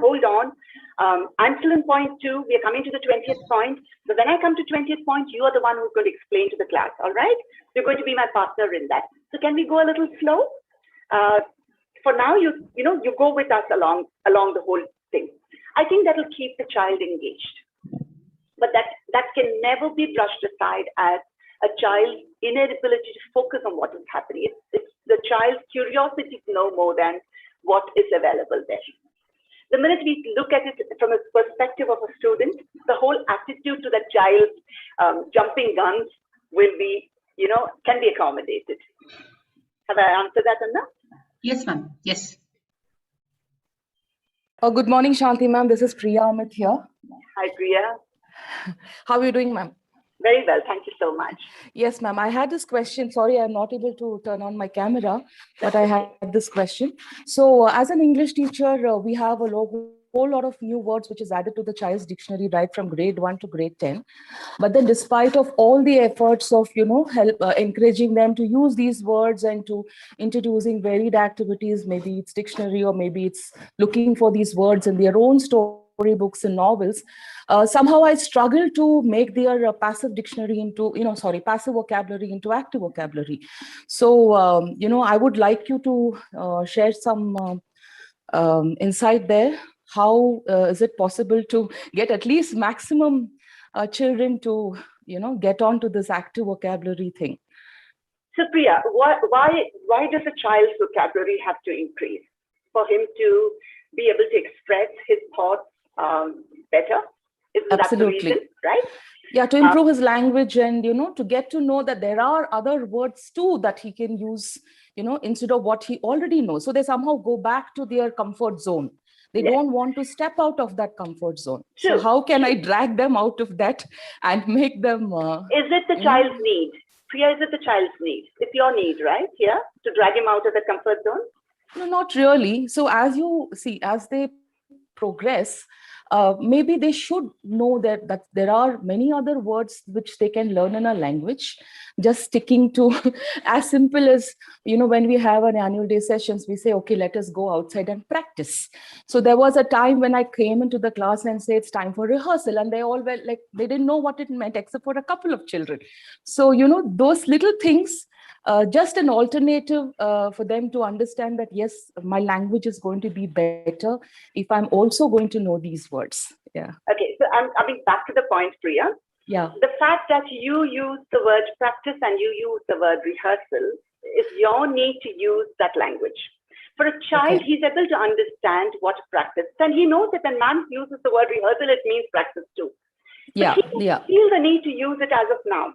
I'm still in point 2. We are coming to the 20th point. So when I come to 20th point, you are the one who's going to explain to the class. All right? You're going to be my partner in that. So can we go a little slow? For now, you go with us along the whole thing. I think that will keep the child engaged. But that can never be brushed aside as a child's inability to focus on what is happening. It's the child's curiosity to know more than what is available there. The minute we look at it from a perspective of a student, the whole attitude to the child's jumping guns will be, can be accommodated. Have I answered that, Anna? Yes, ma'am. Yes. Good morning, Shanti ma'am. This is Priya Amit here. Hi, Priya. How are you doing, ma'am? Very well. Thank you so much. Yes, ma'am. I had this question. Sorry, I'm not able to turn on my camera, but I had this question. So as an English teacher, we have a whole lot of new words which is added to the child's dictionary right from grade 1 to grade 10. But then despite of all the efforts of, encouraging them to use these words and to introducing varied activities, maybe it's dictionary or maybe it's looking for these words in their own storybooks and novels, somehow I struggle to make their passive dictionary into, passive vocabulary into active vocabulary. So, I would like you to share some insight there. How is it possible to get at least maximum children to, get onto this active vocabulary thing? So Priya, why does a child's vocabulary have to increase? For him to be able to express his thoughts better? Isn't Absolutely. that the reason, right? Yeah, to improve his language and, to get to know that there are other words too that he can use, instead of what he already knows. So they somehow go back to their comfort zone. They don't want to step out of that comfort zone. True. So how can I drag them out of that and make them... is it the child's need? Priya, is it the child's need? It's your need, right? Yeah, to drag him out of the comfort zone? No, not really. So as you see, as they progress, maybe they should know that there are many other words which they can learn in a language, just sticking to as simple as, when we have an annual day sessions, we say, okay, let us go outside and practice. So there was a time when I came into the class and said, it's time for rehearsal. And they all were like, they didn't know what it meant except for a couple of children. So, those little things, just an alternative for them to understand that, yes, my language is going to be better if I'm also going to know these words. Yeah. Okay, so I'm coming back to the point, Priya. Yeah. The fact that you use the word practice and you use the word rehearsal is your need to use that language. For a child, Okay. he's able to understand what practice, and he knows that when man uses the word rehearsal, it means practice too. But Yeah, he doesn't yeah. feel the need to use it as of now.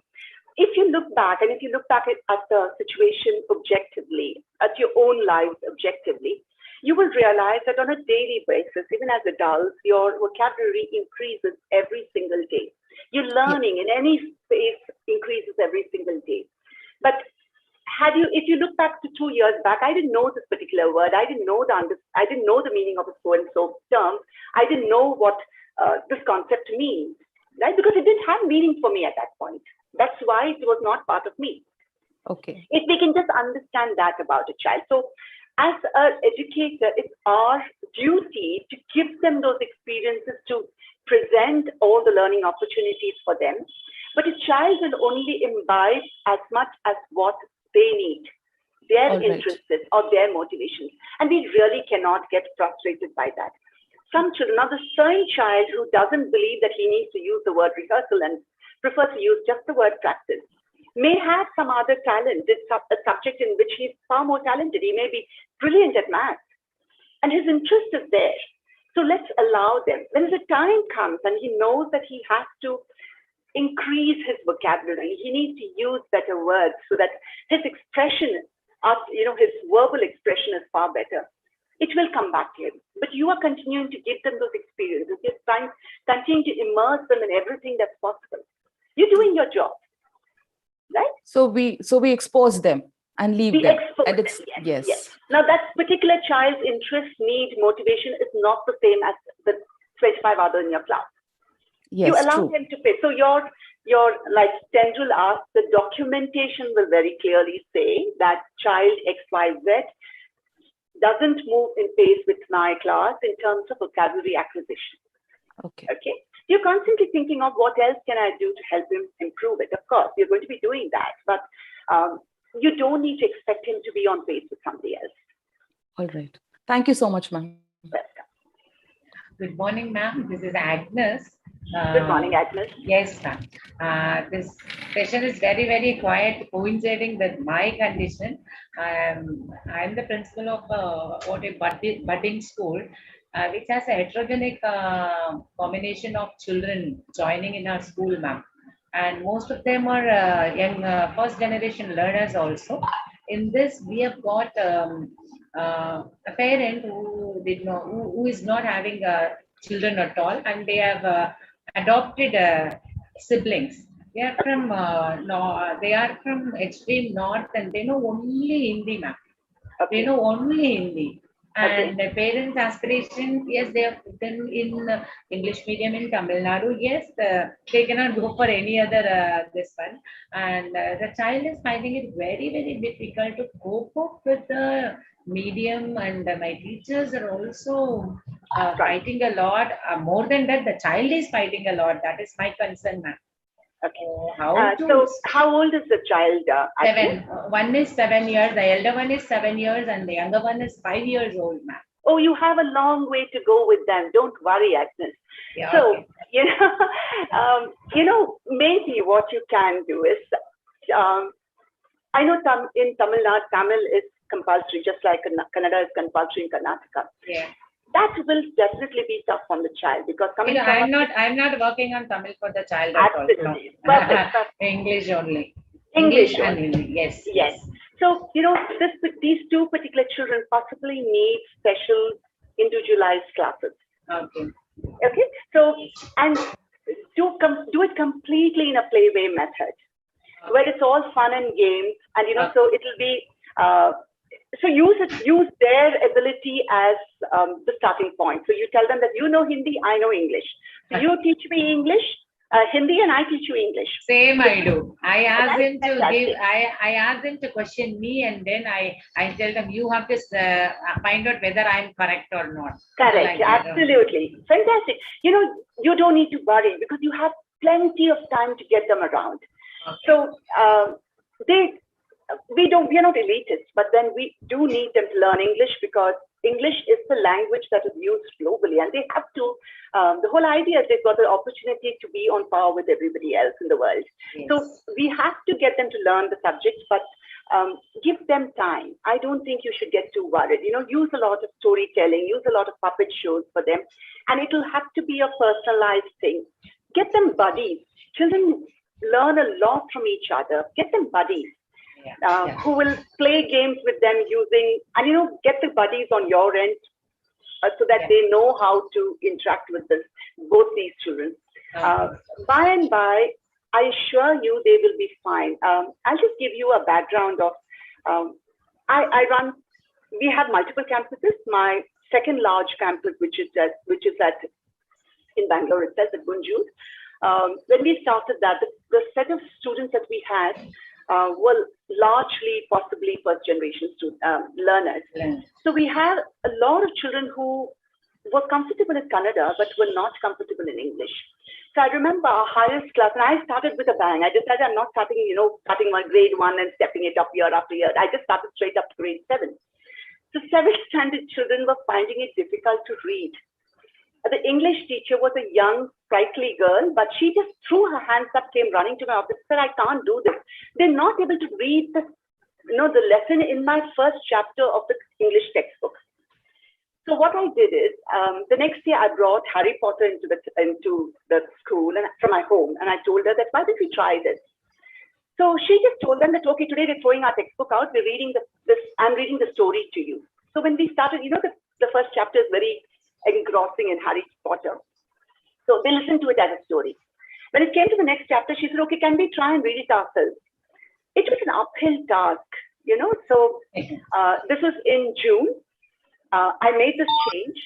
If you look back, and if you look back at the situation objectively, at your own lives objectively, you will realize that on a daily basis, even as adults, your vocabulary increases every single day. Your learning in any space increases every single day. But if you look back to 2 years back, I didn't know this particular word. I didn't know the meaning of a so and so term. I didn't know what this concept means, right? Because it didn't have meaning for me at that point. That's why it was not part of me. Okay. If we can just understand that about a child. So as an educator, it's our duty to give them those experiences, to present all the learning opportunities for them. But a child will only imbibe as much as what they need, their All right. interests or their motivations. And we really cannot get frustrated by that. Some children, now the same child who doesn't believe that he needs to use the word rehearsal and prefers to use just the word practice, may have some other talent. It's a subject in which he's far more talented. He may be brilliant at math, and his interest is there. So let's allow them. When the time comes and he knows that he has to increase his vocabulary, he needs to use better words so that his expression, his verbal expression is far better. It will come back to him. But you are continuing to give them those experiences. You're continuing to immerse them in everything that's possible. You're doing your job, right? So we expose them and leave We them. expose And them, it's yes. Now that particular child's interest, need, motivation is not the same as the 25 other in your class. Yes, You allow true. them to pay. So your like Tendril asked, the documentation will very clearly say that child XYZ doesn't move in pace with my class in terms of vocabulary acquisition. Okay. Okay. You're constantly thinking of what else can I do to help him improve it. Of course, you're going to be doing that, but you don't need to expect him to be on pace with somebody else. All right. Thank you so much, ma'am. Good morning, ma'am. This is Agnes. Good morning, Agnes. Yes, ma'am. This session is very, very quiet, coinciding with my condition. I'm the principal of a budding school, which has a heterogenic combination of children joining in our school, ma'am. And most of them are young first generation learners also. In this, we have got a parent who is not having children at all, and they have adopted siblings. They are from extreme north, and they know only Hindi, ma'am. Okay. They know only Hindi. And Okay. the parents' aspiration, yes, they have put them in English medium in Tamil Nadu. Yes, they cannot go for any other this one. And the child is finding it very, very difficult to cope up with the medium. And my teachers are also fighting a lot. More than that, the child is fighting a lot. That is my concern, ma'am. Okay. So how old is the child? 7. One is 7 years. The elder one is 7 years, and the younger one is 5 years old, ma'am. Oh, you have a long way to go with them. Don't worry, Agnes. Yeah, So, okay. Maybe what you can do is, I know in Tamil Nadu, Tamil is compulsory, just like Kannada is compulsory in Karnataka. Yeah. That will definitely be tough on the child because coming from I'm not working on Tamil for the child at all. No. Perfect. English only. English and Hindi. Yes. So, these two particular children possibly need special individualized classes. Okay. Okay. So, and do it completely in a playway method, where it's all fun and games, and so it'll be. So use their ability as the starting point. So you tell them that you know Hindi, I know English. So you teach me English, Hindi, and I teach you English. Same I do. I ask them to fantastic. I ask them to question me, and then I tell them you have to find out whether I'm correct or not. Correct. Absolutely. Fantastic. You don't need to worry because you have plenty of time to get them around. Okay. So we are not elitists, but then we do need them to learn English because English is the language that is used globally, and they have to. The whole idea is they've got the opportunity to be on par with everybody else in the world. Yes. So we have to get them to learn the subjects, but give them time. I don't think you should get too worried. Use a lot of storytelling, use a lot of puppet shows for them, and it will have to be a personalized thing. Get them buddies. Children learn a lot from each other. Get them buddies who will play games with them using, and get the buddies on your end so that they know how to interact with both these children. By and by, I assure you they will be fine. I'll just give you a background of, we have multiple campuses. My second large campus, which is in Bangalore itself, at Gunjur. When we started that, the set of students that we had were largely possibly first generation learners. So we had a lot of children who were comfortable in Kannada, but were not comfortable in English. So I remember our highest class, and I started with a bang. I decided I'm not starting, starting my grade 1 and stepping it up year after year. I just started straight up to grade 7. So 7th standard children were finding it difficult to read. The English teacher was a young, sprightly girl, but she just threw her hands up, came running to my office, said, I can't do this. They're not able to read the lesson in my first chapter of the English textbook. So what I did is, the next year I brought Harry Potter into the school and from my home, and I told her that, why don't we try this? So she just told them that, okay, today we're throwing our textbook out, we're reading I'm reading the story to you. So when we started, the first chapter is very engrossing in Harry Potter. So they listened to it as a story. When it came to the next chapter, she said, okay, can we try and read it ourselves? It was an uphill task, So this was in June. I made this change,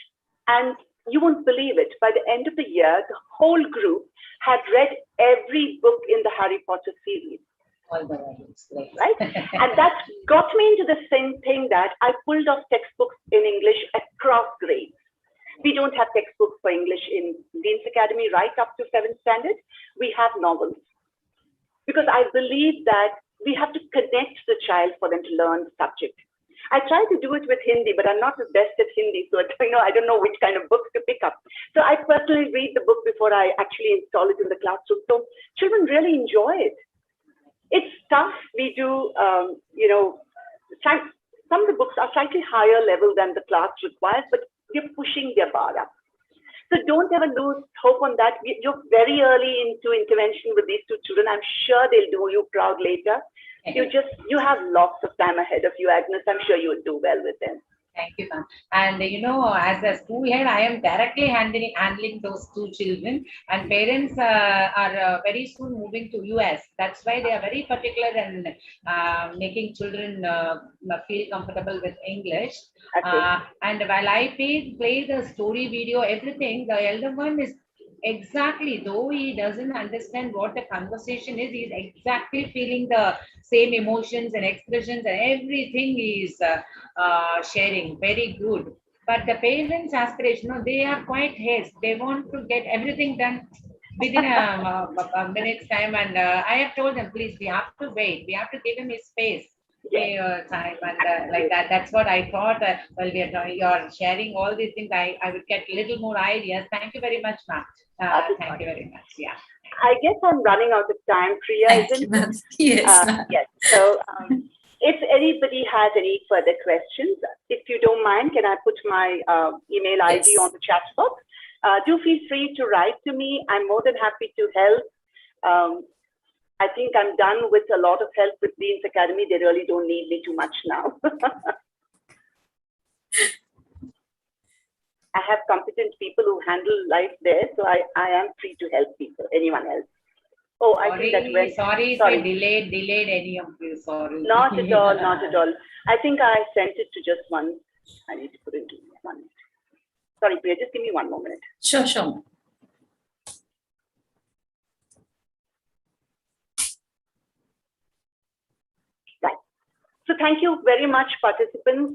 and you won't believe it. By the end of the year, the whole group had read every book in the Harry Potter series. Right? And that got me into the same thing that I pulled off textbooks in English across grades. We don't have textbooks for English in Dean's Academy right up to 7th standard. We have novels. Because I believe that we have to connect the child for them to learn the subject. I try to do it with Hindi, but I'm not the best at Hindi. So, I don't know which kind of books to pick up. So I personally read the book before I actually install it in the classroom. So children really enjoy it. It's tough. We do, some of the books are slightly higher level than the class requires, but we're pushing their bar up. So don't ever lose hope on that. You're very early into intervention with these two children. I'm sure they'll do you proud later. You have lots of time ahead of you, Agnes. I'm sure you'll do well with them. Thank you, ma'am. And as a school head, I am directly handling those two children, and parents are very soon moving to US. That's why they are very particular in making children feel comfortable with English. And while I play the story video, everything, the elder one is exactly, though he doesn't understand what the conversation is, he's exactly feeling the same emotions and expressions and everything he's sharing. Very good. But the parents' aspiration, they are quite haste. They want to get everything done within a minute's time. And I have told them, please, we have to wait. We have to give him his space. Time and like that. That's what I thought. Well, you're sharing all these things. I would get a little more ideas. Thank you very much, ma'am. Thank you very much. Yeah. I guess I'm running out of time, Priya. Yes. Yes. So if anybody has any further questions, if you don't mind, can I put my email ID on the chat box? Do feel free to write to me. I'm more than happy to help. I think I'm done with a lot of help with Dean's Academy. They really don't need me too much now. I have competent people who handle life there, so I am free to help people, anyone else. Oh, I think that went. Sorry. If I delayed any of you. Sorry. Not at all, not at all. I think I sent it to just one. I need to put it into 1 minute. Sorry, Priya, just give me 1 more minute. Sure. So thank you very much, participants.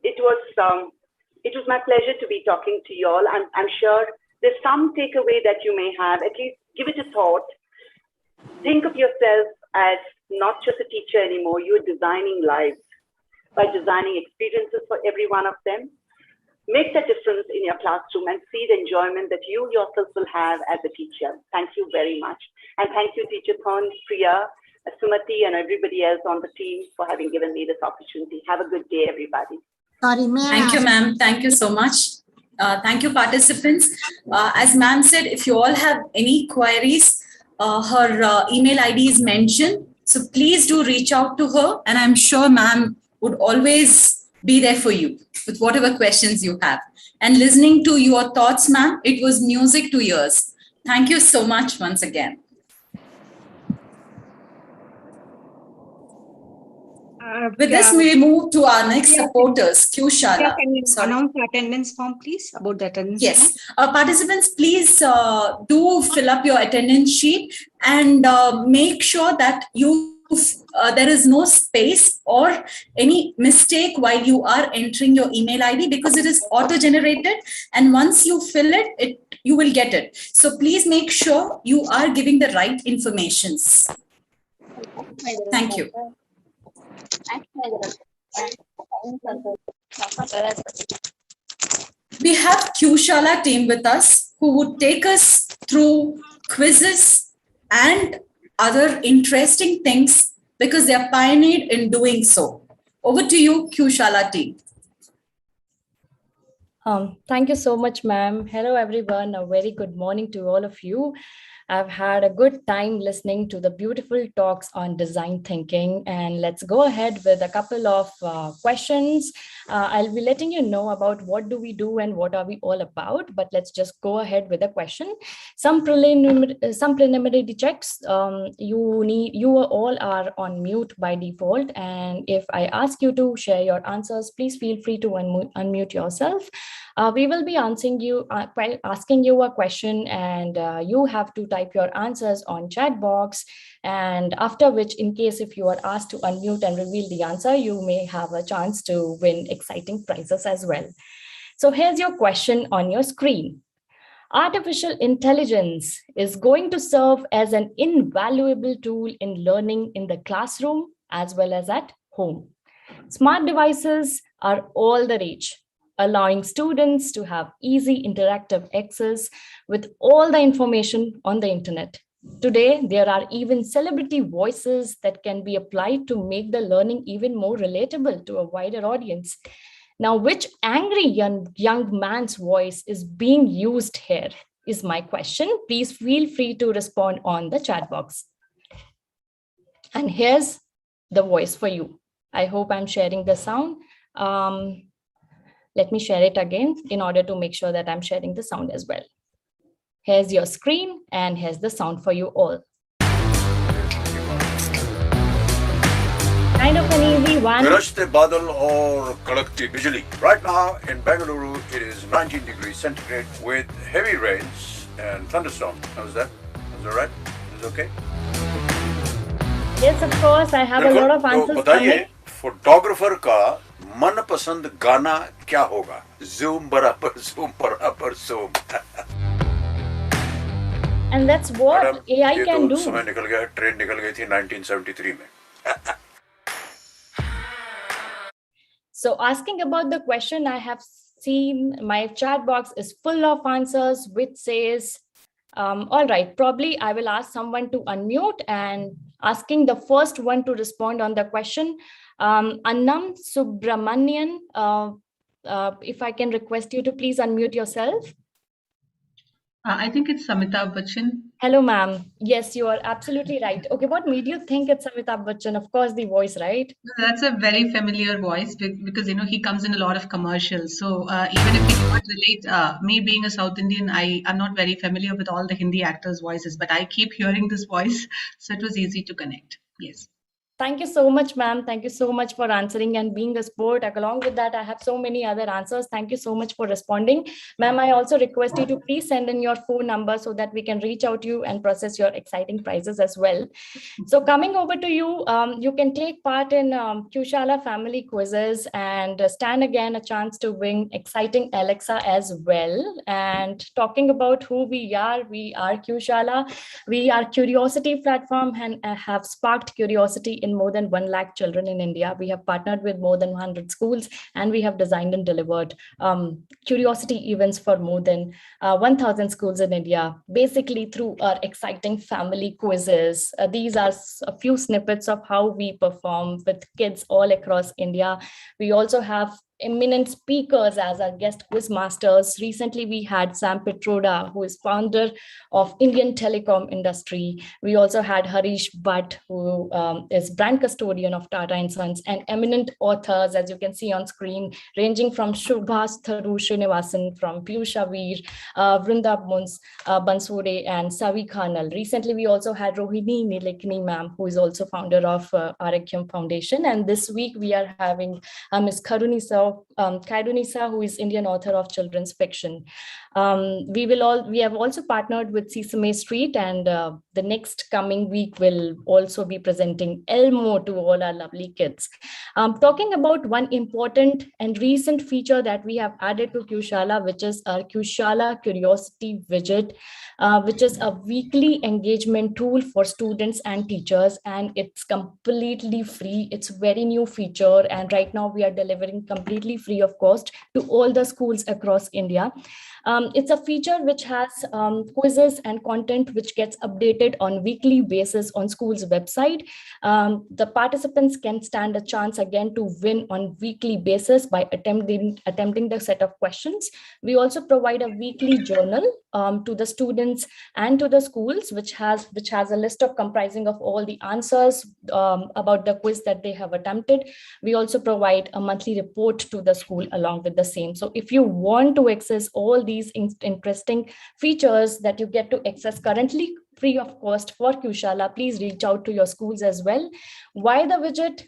It was my pleasure to be talking to you all. I'm sure there's some takeaway that you may have. At least give it a thought. Think of yourself as not just a teacher anymore. You're designing lives by designing experiences for every one of them. Make the difference in your classroom and see the enjoyment that you yourself will have as a teacher. Thank you very much. And thank you, Teacher Thorn, Priya, Sumati and everybody else on the team for having given me this opportunity. Have a good day, everybody. Sorry, may I Thank you, ask- ma'am. Thank you so much. Thank you, participants. As ma'am said, if you all have any queries, her email ID is mentioned. So please do reach out to her. And I'm sure ma'am would always be there for you with whatever questions you have. And listening to your thoughts, ma'am, it was music to ears. Thank you so much once again. With this, we move to our next supporters, Kushala. Can you Sorry. announce the attendance form, please, about the attendance Yes, form? participants, please do fill up your attendance sheet and make sure that there is no space or any mistake while you are entering your email ID, because it is auto-generated, and once you fill it, you will get it. So please make sure you are giving the right informations. Thank you. We have Kushala team with us who would take us through quizzes and other interesting things because they are pioneered in doing so. Over to you, Kushala team. Thank you so much, ma'am. Hello, everyone. A very good morning to all of you. I've had a good time listening to the beautiful talks on design thinking, and let's go ahead with a couple of questions. I'll be letting you know about what do we do and what are we all about, but let's just go ahead with a question. Some preliminary checks. You all are on mute by default, and if I ask you to share your answers, please feel free to unmute yourself. We will be asking you a question, and you have to type your answers on chat box, and after which, in case if you are asked to unmute and reveal the answer, you may have a chance to win exciting prizes as well. So here's your question on your screen. Artificial intelligence is going to serve as an invaluable tool in learning in the classroom as well as at home. Smart devices are all the rage, allowing students to have easy interactive access with all the information on the internet. Today, there are even celebrity voices that can be applied to make the learning even more relatable to a wider audience. Now, which angry young man's voice is being used here is my question. Please feel free to respond on the chat box. And here's the voice for you. I hope I'm sharing the sound. Let me share it again in order to make sure that I'm sharing the sound as well. Here's your screen and here's the sound for you all. Kind of an easy one. गरजते बादल और कड़कती बिजली. Right now in Bengaluru, it is 19 degrees centigrade with heavy rains and thunderstorms. How's that? Is that right? Is it okay? Yes, of course. I have a lot of answers. तो बताइए, photographer का मनपसंद गाना क्या होगा? Zoom बराबर zoom. And that's what Madam, AI can do. समय निकल गया, ट्रेन निकल गई थी 1973 में. So asking about the question, I have seen my chat box is full of answers, which says, all right, probably I will ask someone to unmute and asking the first one to respond on the question. Annam Subramanian, if I can request you to please unmute yourself. I think it's Amitabh Bachchan. Hello, ma'am. Yes, you are absolutely right. Okay, what made you think it's Amitabh Bachchan? Of course, the voice, right? That's a very familiar voice because, you know, he comes in a lot of commercials. So even if we cannot relate, me being a South Indian, I am not very familiar with all the Hindi actors' voices, but I keep hearing this voice. So it was easy to connect. Yes. Thank you so much, ma'am. Thank you so much for answering and being a sport. Along with that, I have so many other answers. Thank you so much for responding. Ma'am, I also request you to please send in your phone number so that we can reach out to you and process your exciting prizes as well. So coming over to you, you can take part in Kushala family quizzes and stand again a chance to win exciting Alexa as well. And talking about who we are Kushala. We are curiosity platform and have sparked curiosity in education more than 1 lakh children in India. We have partnered with more than 100 schools, and we have designed and delivered curiosity events for more than 1,000 schools in India, basically through our exciting family quizzes. These are a few snippets of how we perform with kids all across India. We also have eminent speakers as our guest quiz masters. Recently, we had Sam Petroda, who is founder of Indian telecom industry. We also had Harish Bhatt, who is brand custodian of Tata & Sons, and eminent authors, as you can see on screen, ranging from Shubhas Tharu Srinivasan, from Piyush Avir, Vrinda Bansure, and Savi Khanal. Recently, we also had Rohini Nilekani ma'am, who is also founder of Arakyam Foundation. And this week, we are having Ms. Kairunisa, who is Indian author of children's fiction. We have also partnered with Sesame Street, and the next coming week will also be presenting Elmo to all our lovely kids. Talking about one important and recent feature that we have added to Kushala, which is our Kushala Curiosity Widget, which is a weekly engagement tool for students and teachers, and it's completely free. It's a very new feature, and right now we are delivering completely free of cost to all the schools across India. It's a feature which has quizzes and content which gets updated on weekly basis on school's website. The participants can stand a chance again to win on weekly basis by attempting the set of questions. We also provide a weekly journal to the students and to the schools, which has a list of comprising of all the answers about the quiz that they have attempted. We also provide a monthly report to the school along with the same. So if you want to access all these interesting features that you get to access currently free of cost for Kushala, please reach out to your schools as well. Why the widget?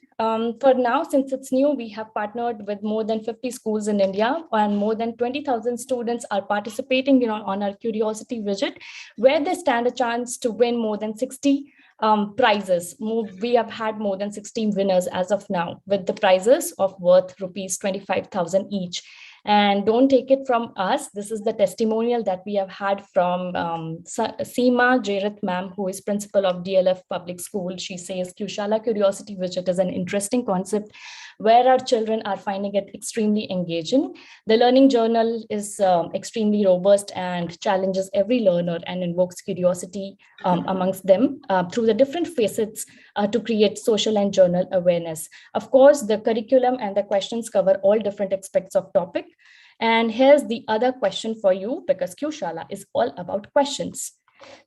For now, since it's new, we have partnered with more than 50 schools in India, and more than 20,000 students are participating on our Curiosity widget, where they stand a chance to win more than 60 prizes. We have had more than 16 winners as of now, with the prizes of worth rupees 25,000 each. And don't take it from us. This is the testimonial that we have had from Seema Jairath ma'am, who is principal of DLF Public School. She says Kushala Curiosity Widget is an interesting concept where our children are finding it extremely engaging. The learning journal is extremely robust and challenges every learner and invokes curiosity amongst them through the different facets to create social and journal awareness. Of course, the curriculum and the questions cover all different aspects of topic. And here's the other question for you, because Kushala is all about questions.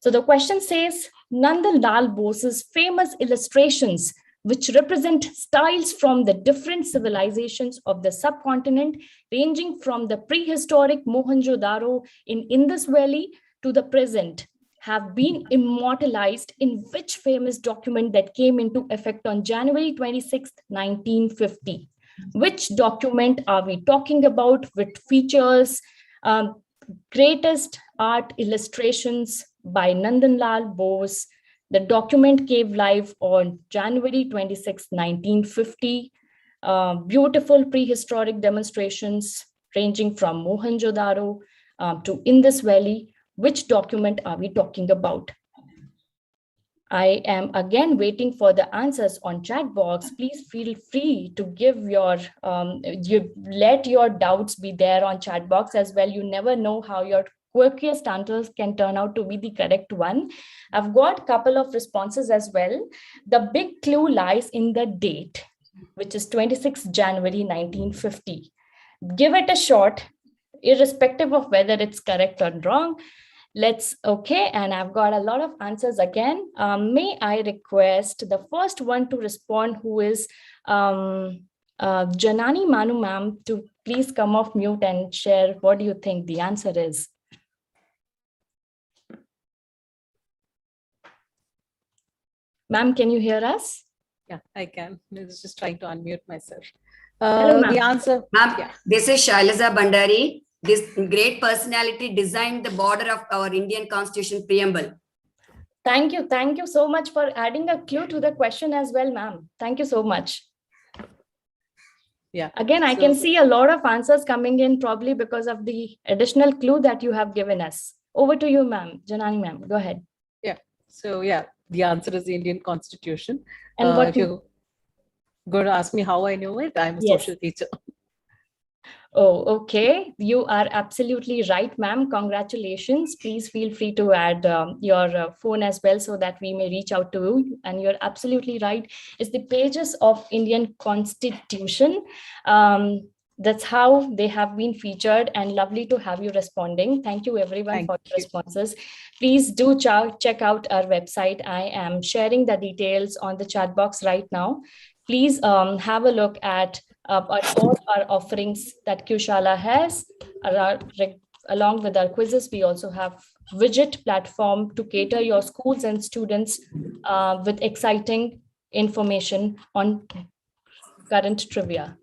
So the question says, Nandan Lal Bose's famous illustrations, which represent styles from the different civilizations of the subcontinent, ranging from the prehistoric Mohenjo-daro in Indus Valley to the present, have been immortalized in which famous document that came into effect on January 26, 1950? Which document are we talking about, with features greatest art illustrations by Nandan Lal Bose? The document came live on January 26, 1950. Beautiful prehistoric demonstrations ranging from Mohenjo-daro to Indus Valley. Which document are we talking about? I am again waiting for the answers on chat box. Please feel free to give let your doubts be there on chat box as well. You never know how your quirkiest answers can turn out to be the correct one. I've got a couple of responses as well. The big clue lies in the date, which is 26 January 1950. Give it a shot, irrespective of whether it's correct or wrong. And I've got a lot of answers again. May I request the first one to respond, who is Janani Manu ma'am, to please come off mute and share what do you think the answer is. Ma'am, can you hear us? Yeah, I can. I was just trying to unmute myself. Hello, ma'am. The answer. Ma'am, this is Shailaja Bandari. This great personality designed the border of our Indian Constitution preamble. Thank you. Thank you so much for adding a clue to the question as well, ma'am. Thank you so much. Yeah. Again, I can see a lot of answers coming in, probably because of the additional clue that you have given us. Over to you, ma'am. Janani ma'am, go ahead. Yeah. So yeah, the answer is the Indian Constitution. And going to ask me how I knew it? I'm a Yes. social teacher. Oh, okay. You are absolutely right, ma'am. Congratulations. Please feel free to add your phone as well so that we may reach out to you. And you're absolutely right. It's the pages of Indian Constitution. That's how they have been featured, and lovely to have you responding. Thank you everyone for your responses. Please do check out our website. I am sharing the details on the chat box right now. Please have a look at all our offerings that Q-Shala has. Along with our quizzes, we also have widget platform to cater your schools and students with exciting information on current trivia.